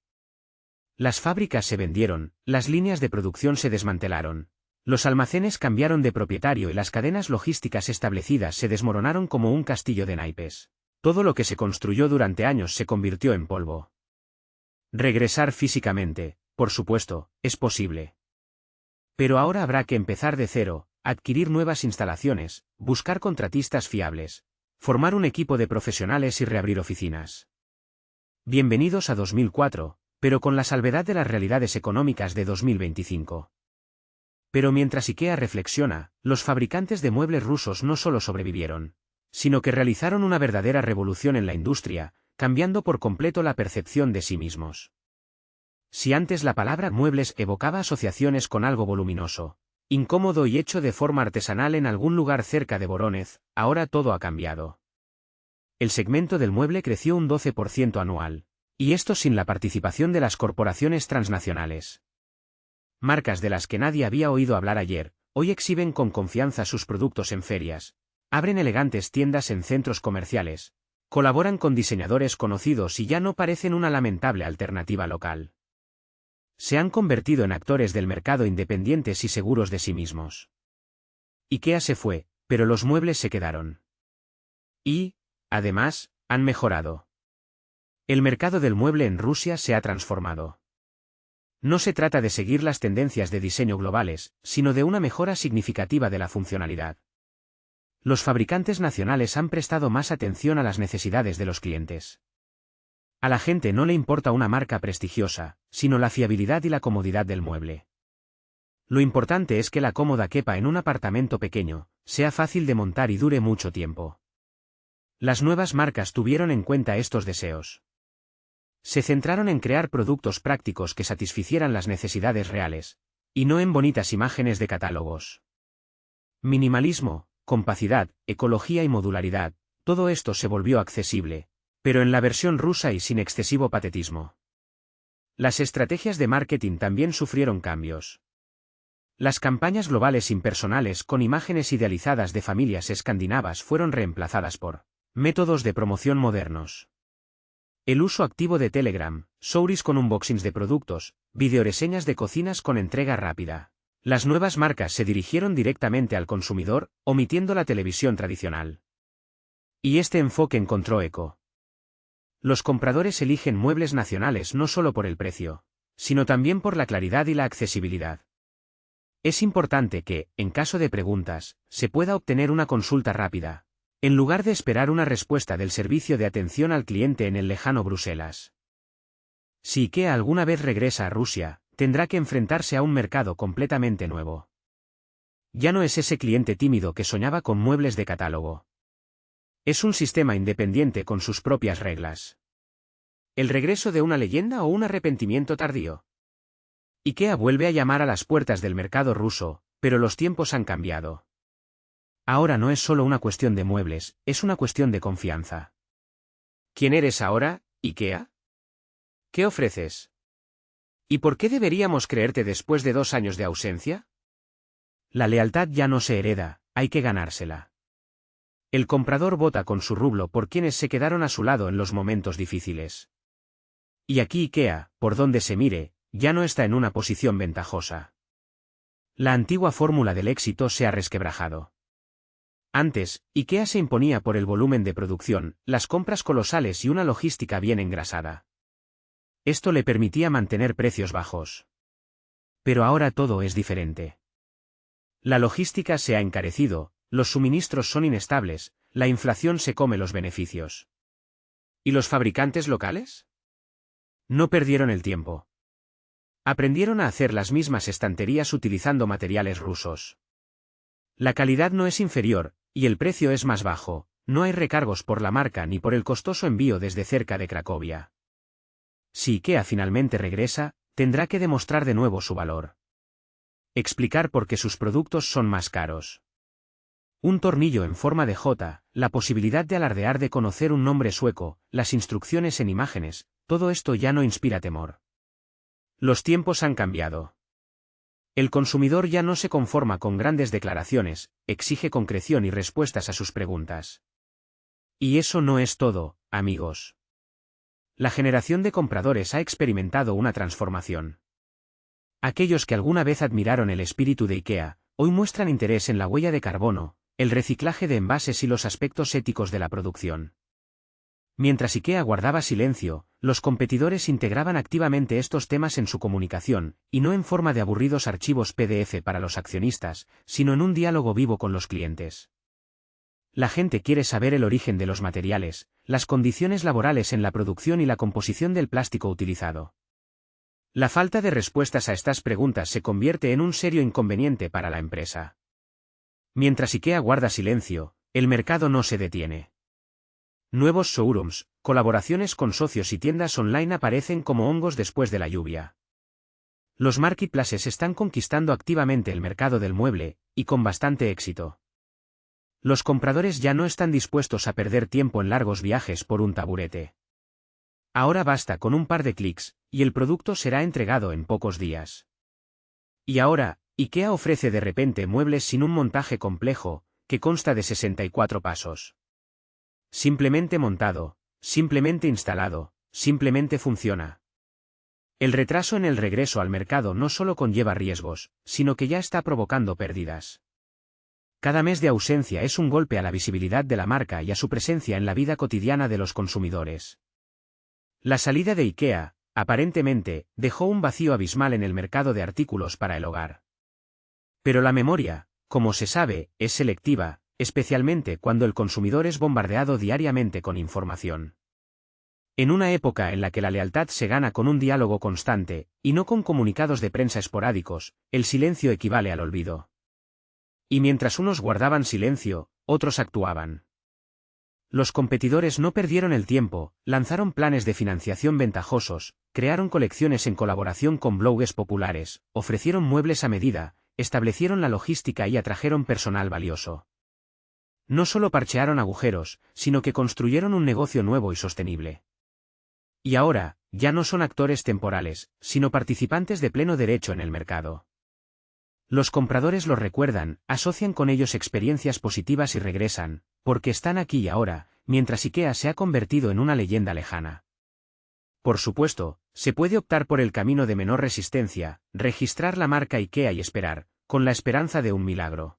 Las fábricas se vendieron, las líneas de producción se desmantelaron, los almacenes cambiaron de propietario y las cadenas logísticas establecidas se desmoronaron como un castillo de naipes. Todo lo que se construyó durante años se convirtió en polvo. Regresar físicamente, por supuesto, es posible. Pero ahora habrá que empezar de cero, adquirir nuevas instalaciones, buscar contratistas fiables, formar un equipo de profesionales y reabrir oficinas. Bienvenidos a 2004, pero con la salvedad de las realidades económicas de 2025. Pero mientras IKEA reflexiona, los fabricantes de muebles rusos no solo sobrevivieron, sino que realizaron una verdadera revolución en la industria, cambiando por completo la percepción de sí mismos. Si antes la palabra muebles evocaba asociaciones con algo voluminoso, incómodo y hecho de forma artesanal en algún lugar cerca de Vorónezh, ahora todo ha cambiado. El segmento del mueble creció un 12% anual, y esto sin la participación de las corporaciones transnacionales. Marcas de las que nadie había oído hablar ayer, hoy exhiben con confianza sus productos en ferias, abren elegantes tiendas en centros comerciales, colaboran con diseñadores conocidos y ya no parecen una lamentable alternativa local. Se han convertido en actores del mercado independientes y seguros de sí mismos. IKEA se fue, pero los muebles se quedaron. Y, además, han mejorado. El mercado del mueble en Rusia se ha transformado. No se trata de seguir las tendencias de diseño globales, sino de una mejora significativa de la funcionalidad. Los fabricantes nacionales han prestado más atención a las necesidades de los clientes. A la gente no le importa una marca prestigiosa, sino la fiabilidad y la comodidad del mueble. Lo importante es que la cómoda quepa en un apartamento pequeño, sea fácil de montar y dure mucho tiempo. Las nuevas marcas tuvieron en cuenta estos deseos. Se centraron en crear productos prácticos que satisficieran las necesidades reales, y no en bonitas imágenes de catálogos. Minimalismo, compacidad, ecología y modularidad, todo esto se volvió accesible, pero en la versión rusa y sin excesivo patetismo. Las estrategias de marketing también sufrieron cambios. Las campañas globales impersonales con imágenes idealizadas de familias escandinavas fueron reemplazadas por métodos de promoción modernos. El uso activo de Telegram, stories con unboxings de productos, videoreseñas de cocinas con entrega rápida. Las nuevas marcas se dirigieron directamente al consumidor, omitiendo la televisión tradicional. Y este enfoque encontró eco. Los compradores eligen muebles nacionales no solo por el precio, sino también por la claridad y la accesibilidad. Es importante que, en caso de preguntas, se pueda obtener una consulta rápida, en lugar de esperar una respuesta del servicio de atención al cliente en el lejano Bruselas. Si IKEA alguna vez regresa a Rusia, tendrá que enfrentarse a un mercado completamente nuevo. Ya no es ese cliente tímido que soñaba con muebles de catálogo. Es un sistema independiente con sus propias reglas. ¿El regreso de una leyenda o un arrepentimiento tardío? IKEA vuelve a llamar a las puertas del mercado ruso, pero los tiempos han cambiado. Ahora no es solo una cuestión de muebles, es una cuestión de confianza. ¿Quién eres ahora, IKEA? ¿Qué ofreces? ¿Y por qué deberíamos creerte después de 2 años de ausencia? La lealtad ya no se hereda, hay que ganársela. El comprador vota con su rublo por quienes se quedaron a su lado en los momentos difíciles. Y aquí IKEA, por donde se mire, ya no está en una posición ventajosa. La antigua fórmula del éxito se ha resquebrajado. Antes, IKEA se imponía por el volumen de producción, las compras colosales y una logística bien engrasada. Esto le permitía mantener precios bajos. Pero ahora todo es diferente. La logística se ha encarecido, los suministros son inestables, la inflación se come los beneficios. ¿Y los fabricantes locales? No perdieron el tiempo. Aprendieron a hacer las mismas estanterías utilizando materiales rusos. La calidad no es inferior, y el precio es más bajo, no hay recargos por la marca ni por el costoso envío desde cerca de Cracovia. Si IKEA finalmente regresa, tendrá que demostrar de nuevo su valor. Explicar por qué sus productos son más caros. Un tornillo en forma de J, la posibilidad de alardear de conocer un nombre sueco, las instrucciones en imágenes, todo esto ya no inspira temor. Los tiempos han cambiado. El consumidor ya no se conforma con grandes declaraciones, exige concreción y respuestas a sus preguntas. Y eso no es todo, amigos. La generación de compradores ha experimentado una transformación. Aquellos que alguna vez admiraron el espíritu de IKEA, hoy muestran interés en la huella de carbono, el reciclaje de envases y los aspectos éticos de la producción. Mientras IKEA guardaba silencio, los competidores integraban activamente estos temas en su comunicación, y no en forma de aburridos archivos PDF para los accionistas, sino en un diálogo vivo con los clientes. La gente quiere saber el origen de los materiales, las condiciones laborales en la producción y la composición del plástico utilizado. La falta de respuestas a estas preguntas se convierte en un serio inconveniente para la empresa. Mientras IKEA guarda silencio, el mercado no se detiene. Nuevos showrooms, colaboraciones con socios y tiendas online aparecen como hongos después de la lluvia. Los marketplaces están conquistando activamente el mercado del mueble, y con bastante éxito. Los compradores ya no están dispuestos a perder tiempo en largos viajes por un taburete. Ahora basta con un par de clics, y el producto será entregado en pocos días. Y ahora, IKEA ofrece de repente muebles sin un montaje complejo, que consta de 64 pasos. Simplemente montado, simplemente instalado, simplemente funciona. El retraso en el regreso al mercado no solo conlleva riesgos, sino que ya está provocando pérdidas. Cada mes de ausencia es un golpe a la visibilidad de la marca y a su presencia en la vida cotidiana de los consumidores. La salida de IKEA, aparentemente, dejó un vacío abismal en el mercado de artículos para el hogar. Pero la memoria, como se sabe, es selectiva, especialmente cuando el consumidor es bombardeado diariamente con información. En una época en la que la lealtad se gana con un diálogo constante, y no con comunicados de prensa esporádicos, el silencio equivale al olvido. Y mientras unos guardaban silencio, otros actuaban. Los competidores no perdieron el tiempo, lanzaron planes de financiación ventajosos, crearon colecciones en colaboración con blogs populares, ofrecieron muebles a medida, establecieron la logística y atrajeron personal valioso. No solo parchearon agujeros, sino que construyeron un negocio nuevo y sostenible. Y ahora, ya no son actores temporales, sino participantes de pleno derecho en el mercado. Los compradores los recuerdan, asocian con ellos experiencias positivas y regresan, porque están aquí y ahora, mientras IKEA se ha convertido en una leyenda lejana. Por supuesto, se puede optar por el camino de menor resistencia, registrar la marca IKEA y esperar, con la esperanza de un milagro.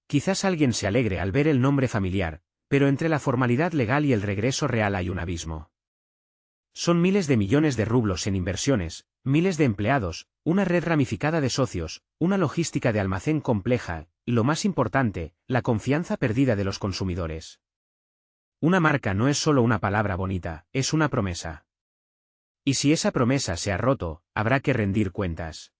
Quizás alguien se alegre al ver el nombre familiar, pero entre la formalidad legal y el regreso real hay un abismo. Son miles de millones de rublos en inversiones, miles de empleados, una red ramificada de socios, una logística de almacén compleja, y lo más importante, la confianza perdida de los consumidores. Una marca no es solo una palabra bonita, es una promesa. Y si esa promesa se ha roto, habrá que rendir cuentas.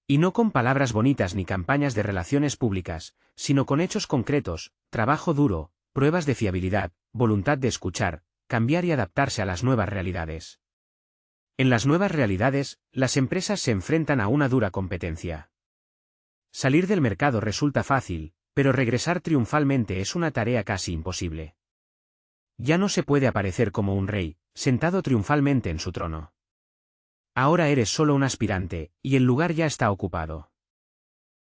Y no con palabras bonitas ni campañas de relaciones públicas, sino con hechos concretos, trabajo duro, pruebas de fiabilidad, voluntad de escuchar, cambiar y adaptarse a las nuevas realidades. En las nuevas realidades, las empresas se enfrentan a una dura competencia. Salir del mercado resulta fácil, pero regresar triunfalmente es una tarea casi imposible. Ya no se puede aparecer como un rey, sentado triunfalmente en su trono. Ahora eres solo un aspirante, y el lugar ya está ocupado.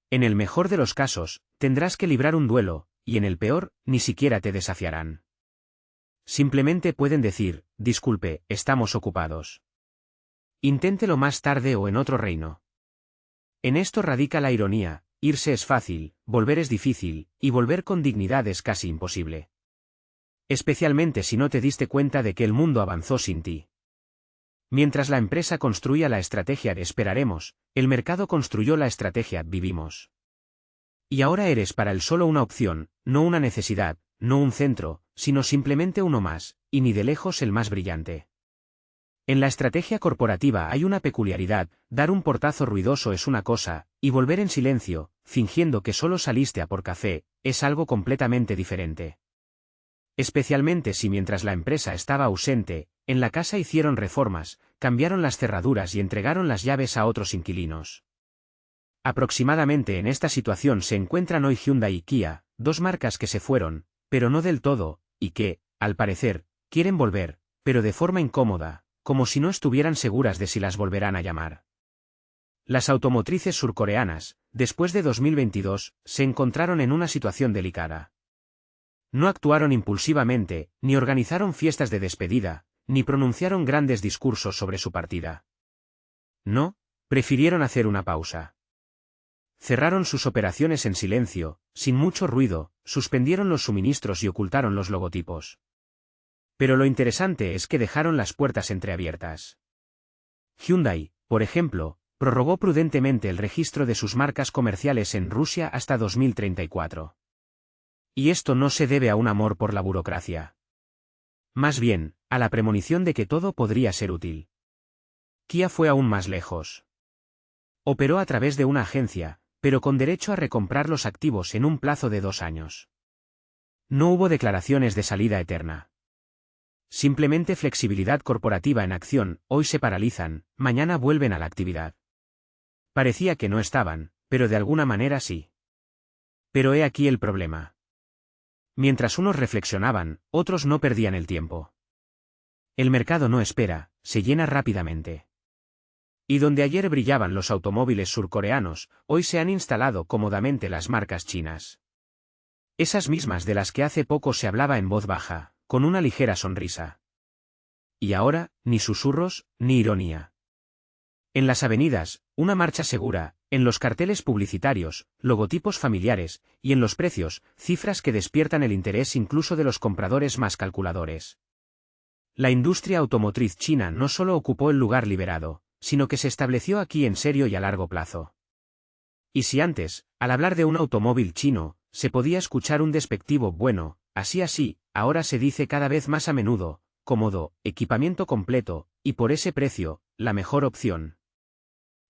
En el mejor de los casos, tendrás que librar un duelo, y en el peor, ni siquiera te desafiarán. Simplemente pueden decir, disculpe, estamos ocupados. Inténtelo más tarde o en otro reino. En esto radica la ironía, irse es fácil, volver es difícil, y volver con dignidad es casi imposible. Especialmente si no te diste cuenta de que el mundo avanzó sin ti. Mientras la empresa construía la estrategia de esperaremos, el mercado construyó la estrategia vivimos. Y ahora eres para él solo una opción, no una necesidad, no un centro, sino simplemente uno más, y ni de lejos el más brillante. En la estrategia corporativa hay una peculiaridad, dar un portazo ruidoso es una cosa, y volver en silencio, fingiendo que solo saliste a por café, es algo completamente diferente. Especialmente si mientras la empresa estaba ausente, en la casa hicieron reformas, cambiaron las cerraduras y entregaron las llaves a otros inquilinos. Aproximadamente en esta situación se encuentran hoy Hyundai y Kia, dos marcas que se fueron, pero no del todo, y que, al parecer, quieren volver, pero de forma incómoda, como si no estuvieran seguras de si las volverán a llamar. Las automotrices surcoreanas, después de 2022, se encontraron en una situación delicada. No actuaron impulsivamente, ni organizaron fiestas de despedida, ni pronunciaron grandes discursos sobre su partida. No, prefirieron hacer una pausa. Cerraron sus operaciones en silencio, sin mucho ruido, suspendieron los suministros y ocultaron los logotipos. Pero lo interesante es que dejaron las puertas entreabiertas. Hyundai, por ejemplo, prorrogó prudentemente el registro de sus marcas comerciales en Rusia hasta 2034. Y esto no se debe a un amor por la burocracia. Más bien, a la premonición de que todo podría ser útil. Kia fue aún más lejos. Operó a través de una agencia, pero con derecho a recomprar los activos en un plazo de 2 años. No hubo declaraciones de salida eterna. Simplemente flexibilidad corporativa en acción, hoy se paralizan, mañana vuelven a la actividad. Parecía que no estaban, pero de alguna manera sí. Pero he aquí el problema. Mientras unos reflexionaban, otros no perdían el tiempo. El mercado no espera, se llena rápidamente. Y donde ayer brillaban los automóviles surcoreanos, hoy se han instalado cómodamente las marcas chinas. Esas mismas de las que hace poco se hablaba en voz baja, con una ligera sonrisa. Y ahora, ni susurros, ni ironía. En las avenidas, una marcha segura, en los carteles publicitarios, logotipos familiares, y en los precios, cifras que despiertan el interés incluso de los compradores más calculadores. La industria automotriz china no solo ocupó el lugar liberado, sino que se estableció aquí en serio y a largo plazo. Y si antes, al hablar de un automóvil chino, se podía escuchar un despectivo bueno, así, ahora se dice cada vez más a menudo, cómodo, equipamiento completo, y por ese precio, la mejor opción.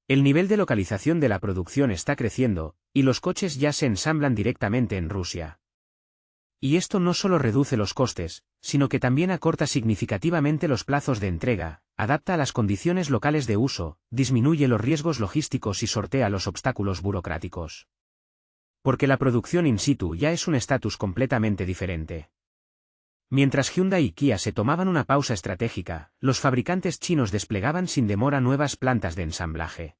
El nivel de localización de la producción está creciendo, y los coches ya se ensamblan directamente en Rusia. Y esto no solo reduce los costes, sino que también acorta significativamente los plazos de entrega, adapta a las condiciones locales de uso, disminuye los riesgos logísticos y sortea los obstáculos burocráticos. Porque la producción in situ ya es un estatus completamente diferente. Mientras Hyundai y Kia se tomaban una pausa estratégica, los fabricantes chinos desplegaban sin demora nuevas plantas de ensamblaje.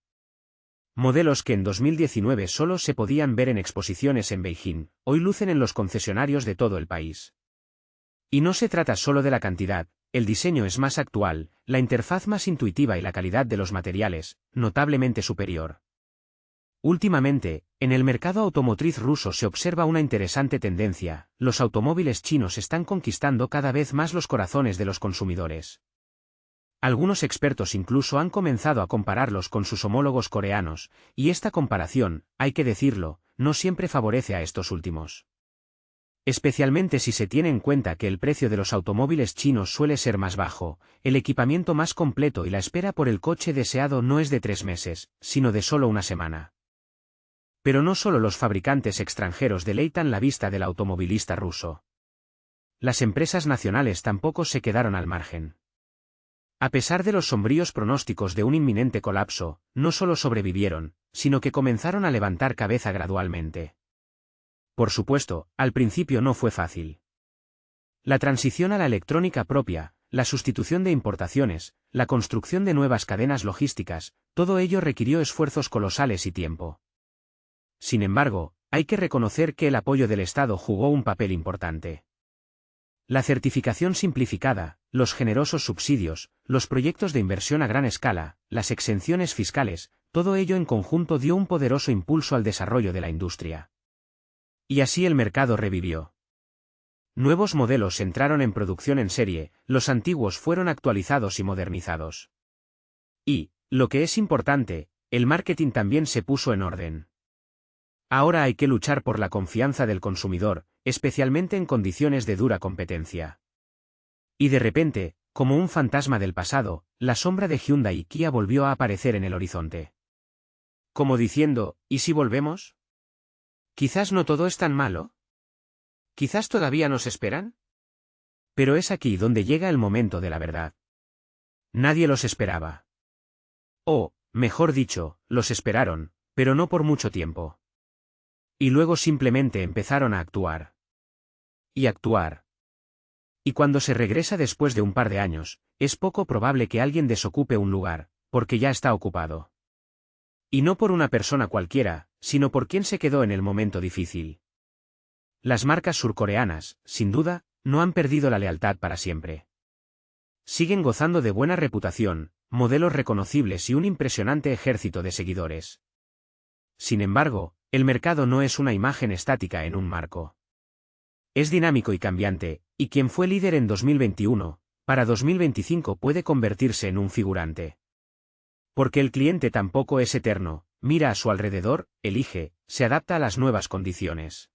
Modelos que en 2019 solo se podían ver en exposiciones en Beijing, hoy lucen en los concesionarios de todo el país. Y no se trata solo de la cantidad, el diseño es más actual, la interfaz más intuitiva y la calidad de los materiales, notablemente superior. Últimamente, en el mercado automotriz ruso se observa una interesante tendencia, los automóviles chinos están conquistando cada vez más los corazones de los consumidores. Algunos expertos incluso han comenzado a compararlos con sus homólogos coreanos, y esta comparación, hay que decirlo, no siempre favorece a estos últimos. Especialmente si se tiene en cuenta que el precio de los automóviles chinos suele ser más bajo, el equipamiento más completo y la espera por el coche deseado no es de 3 meses, sino de solo una semana. Pero no solo los fabricantes extranjeros deleitan la vista del automovilista ruso. Las empresas nacionales tampoco se quedaron al margen. A pesar de los sombríos pronósticos de un inminente colapso, no solo sobrevivieron, sino que comenzaron a levantar cabeza gradualmente. Por supuesto, al principio no fue fácil. La transición a la electrónica propia, la sustitución de importaciones, la construcción de nuevas cadenas logísticas, todo ello requirió esfuerzos colosales y tiempo. Sin embargo, hay que reconocer que el apoyo del Estado jugó un papel importante. La certificación simplificada, los generosos subsidios, los proyectos de inversión a gran escala, las exenciones fiscales, todo ello en conjunto dio un poderoso impulso al desarrollo de la industria. Y así el mercado revivió. Nuevos modelos entraron en producción en serie, los antiguos fueron actualizados y modernizados. Y, lo que es importante, el marketing también se puso en orden. Ahora hay que luchar por la confianza del consumidor, especialmente en condiciones de dura competencia. Y de repente, como un fantasma del pasado, la sombra de Hyundai y Kia volvió a aparecer en el horizonte. Como diciendo, ¿y si volvemos? Quizás no todo es tan malo. Quizás todavía nos esperan. Pero es aquí donde llega el momento de la verdad. Nadie los esperaba. O, mejor dicho, los esperaron, pero no por mucho tiempo. Y luego simplemente empezaron a actuar. Y actuar. Y cuando se regresa después de un par de años, es poco probable que alguien desocupe un lugar, porque ya está ocupado. Y no por una persona cualquiera, sino por quien se quedó en el momento difícil. Las marcas surcoreanas, sin duda, no han perdido la lealtad para siempre. Siguen gozando de buena reputación, modelos reconocibles y un impresionante ejército de seguidores. Sin embargo, el mercado no es una imagen estática en un marco. Es dinámico y cambiante, y quien fue líder en 2021, para 2025 puede convertirse en un figurante. Porque el cliente tampoco es eterno, mira a su alrededor, elige, se adapta a las nuevas condiciones.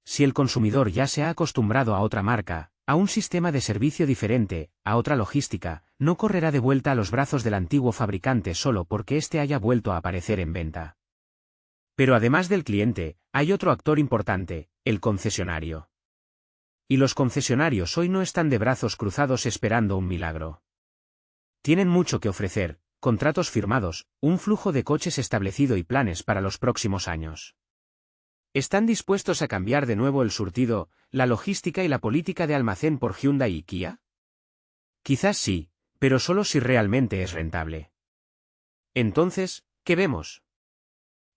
Si el consumidor ya se ha acostumbrado a otra marca, a un sistema de servicio diferente, a otra logística, no correrá de vuelta a los brazos del antiguo fabricante solo porque éste haya vuelto a aparecer en venta. Pero además del cliente, hay otro actor importante, el concesionario. Y los concesionarios hoy no están de brazos cruzados esperando un milagro. Tienen mucho que ofrecer, contratos firmados, un flujo de coches establecido y planes para los próximos años. ¿Están dispuestos a cambiar de nuevo el surtido, la logística y la política de almacén por Hyundai y Kia? Quizás sí, pero solo si realmente es rentable. Entonces, ¿qué vemos?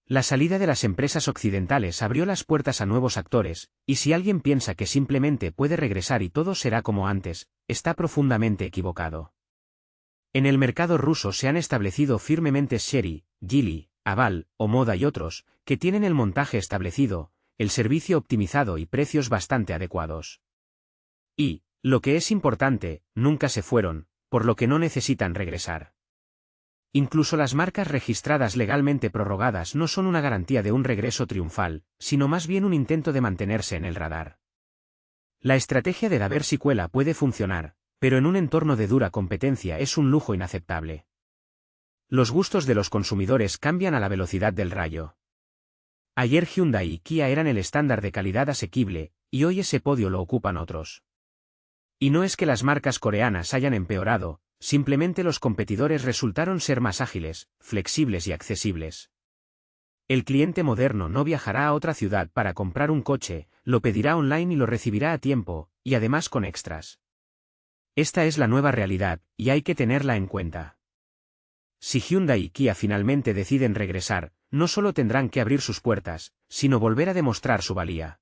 La salida de las empresas occidentales abrió las puertas a nuevos actores, y si alguien piensa que simplemente puede regresar y todo será como antes, está profundamente equivocado. En el mercado ruso se han establecido firmemente Chery, Geely, Aval, Omoda y otros, que tienen el montaje establecido, el servicio optimizado y precios bastante adecuados. Y, Lo que es importante, nunca se fueron, por lo que no necesitan regresar. Incluso las marcas registradas legalmente prorrogadas no son una garantía de un regreso triunfal, sino más bien un intento de mantenerse en el radar. La estrategia de da ver si cuela puede funcionar, pero en un entorno de dura competencia es un lujo inaceptable. Los gustos de los consumidores cambian a la velocidad del rayo. Ayer Hyundai y Kia eran el estándar de calidad asequible, y hoy ese podio lo ocupan otros. Y no es que las marcas coreanas hayan empeorado, simplemente los competidores resultaron ser más ágiles, flexibles y accesibles. El cliente moderno no viajará a otra ciudad para comprar un coche, lo pedirá online y lo recibirá a tiempo, y además con extras. Esta es la nueva realidad, y hay que tenerla en cuenta. Si Hyundai y Kia finalmente deciden regresar, no solo tendrán que abrir sus puertas, sino volver a demostrar su valía.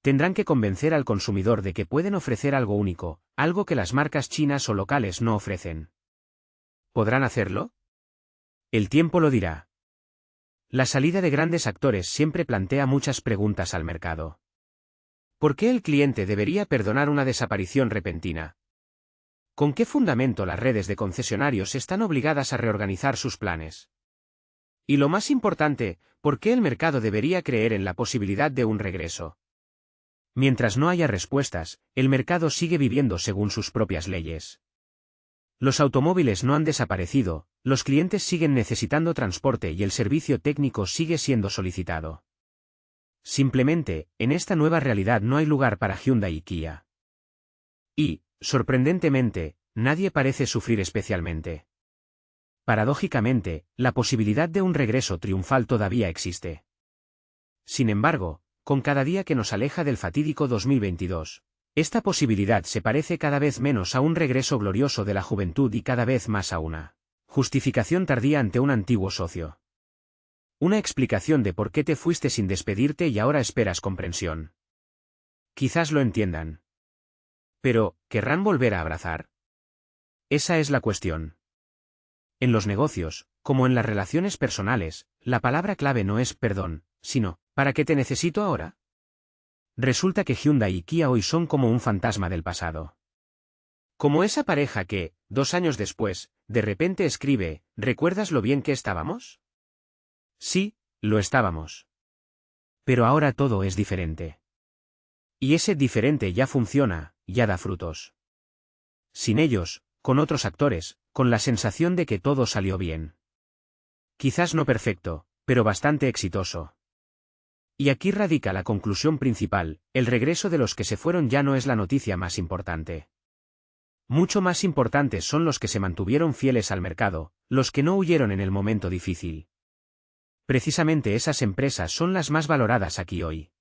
Tendrán que convencer al consumidor de que pueden ofrecer algo único, algo que las marcas chinas o locales no ofrecen. ¿Podrán hacerlo? El tiempo lo dirá. La salida de grandes actores siempre plantea muchas preguntas al mercado. ¿Por qué el cliente debería perdonar una desaparición repentina? ¿Con qué fundamento las redes de concesionarios están obligadas a reorganizar sus planes? Y lo más importante, ¿por qué el mercado debería creer en la posibilidad de un regreso? Mientras no haya respuestas, el mercado sigue viviendo según sus propias leyes. Los automóviles no han desaparecido, los clientes siguen necesitando transporte y el servicio técnico sigue siendo solicitado. Simplemente, en esta nueva realidad no hay lugar para Hyundai y Kia. Y, sorprendentemente, nadie parece sufrir especialmente. Paradójicamente, la posibilidad de un regreso triunfal todavía existe. Sin embargo, con cada día que nos aleja del fatídico 2022, esta posibilidad se parece cada vez menos a un regreso glorioso de la juventud y cada vez más a una justificación tardía ante un antiguo socio. Una explicación de por qué te fuiste sin despedirte y ahora esperas comprensión. Quizás lo entiendan. Pero, ¿querrán volver a abrazar? Esa es la cuestión. En los negocios, como en las relaciones personales, la palabra clave no es perdón, sino, ¿para qué te necesito ahora? Resulta que Hyundai y Kia hoy son como un fantasma del pasado. Como esa pareja que, 2 años después, de repente escribe, ¿recuerdas lo bien que estábamos? Sí, lo estábamos. Pero ahora todo es diferente. Y ese diferente ya funciona, ya da frutos. Sin ellos, con otros actores, con la sensación de que todo salió bien. Quizás no perfecto, pero bastante exitoso. Y aquí radica la conclusión principal, el regreso de los que se fueron ya no es la noticia más importante. Mucho más importantes son los que se mantuvieron fieles al mercado, los que no huyeron en el momento difícil. Precisamente esas empresas son las más valoradas aquí hoy.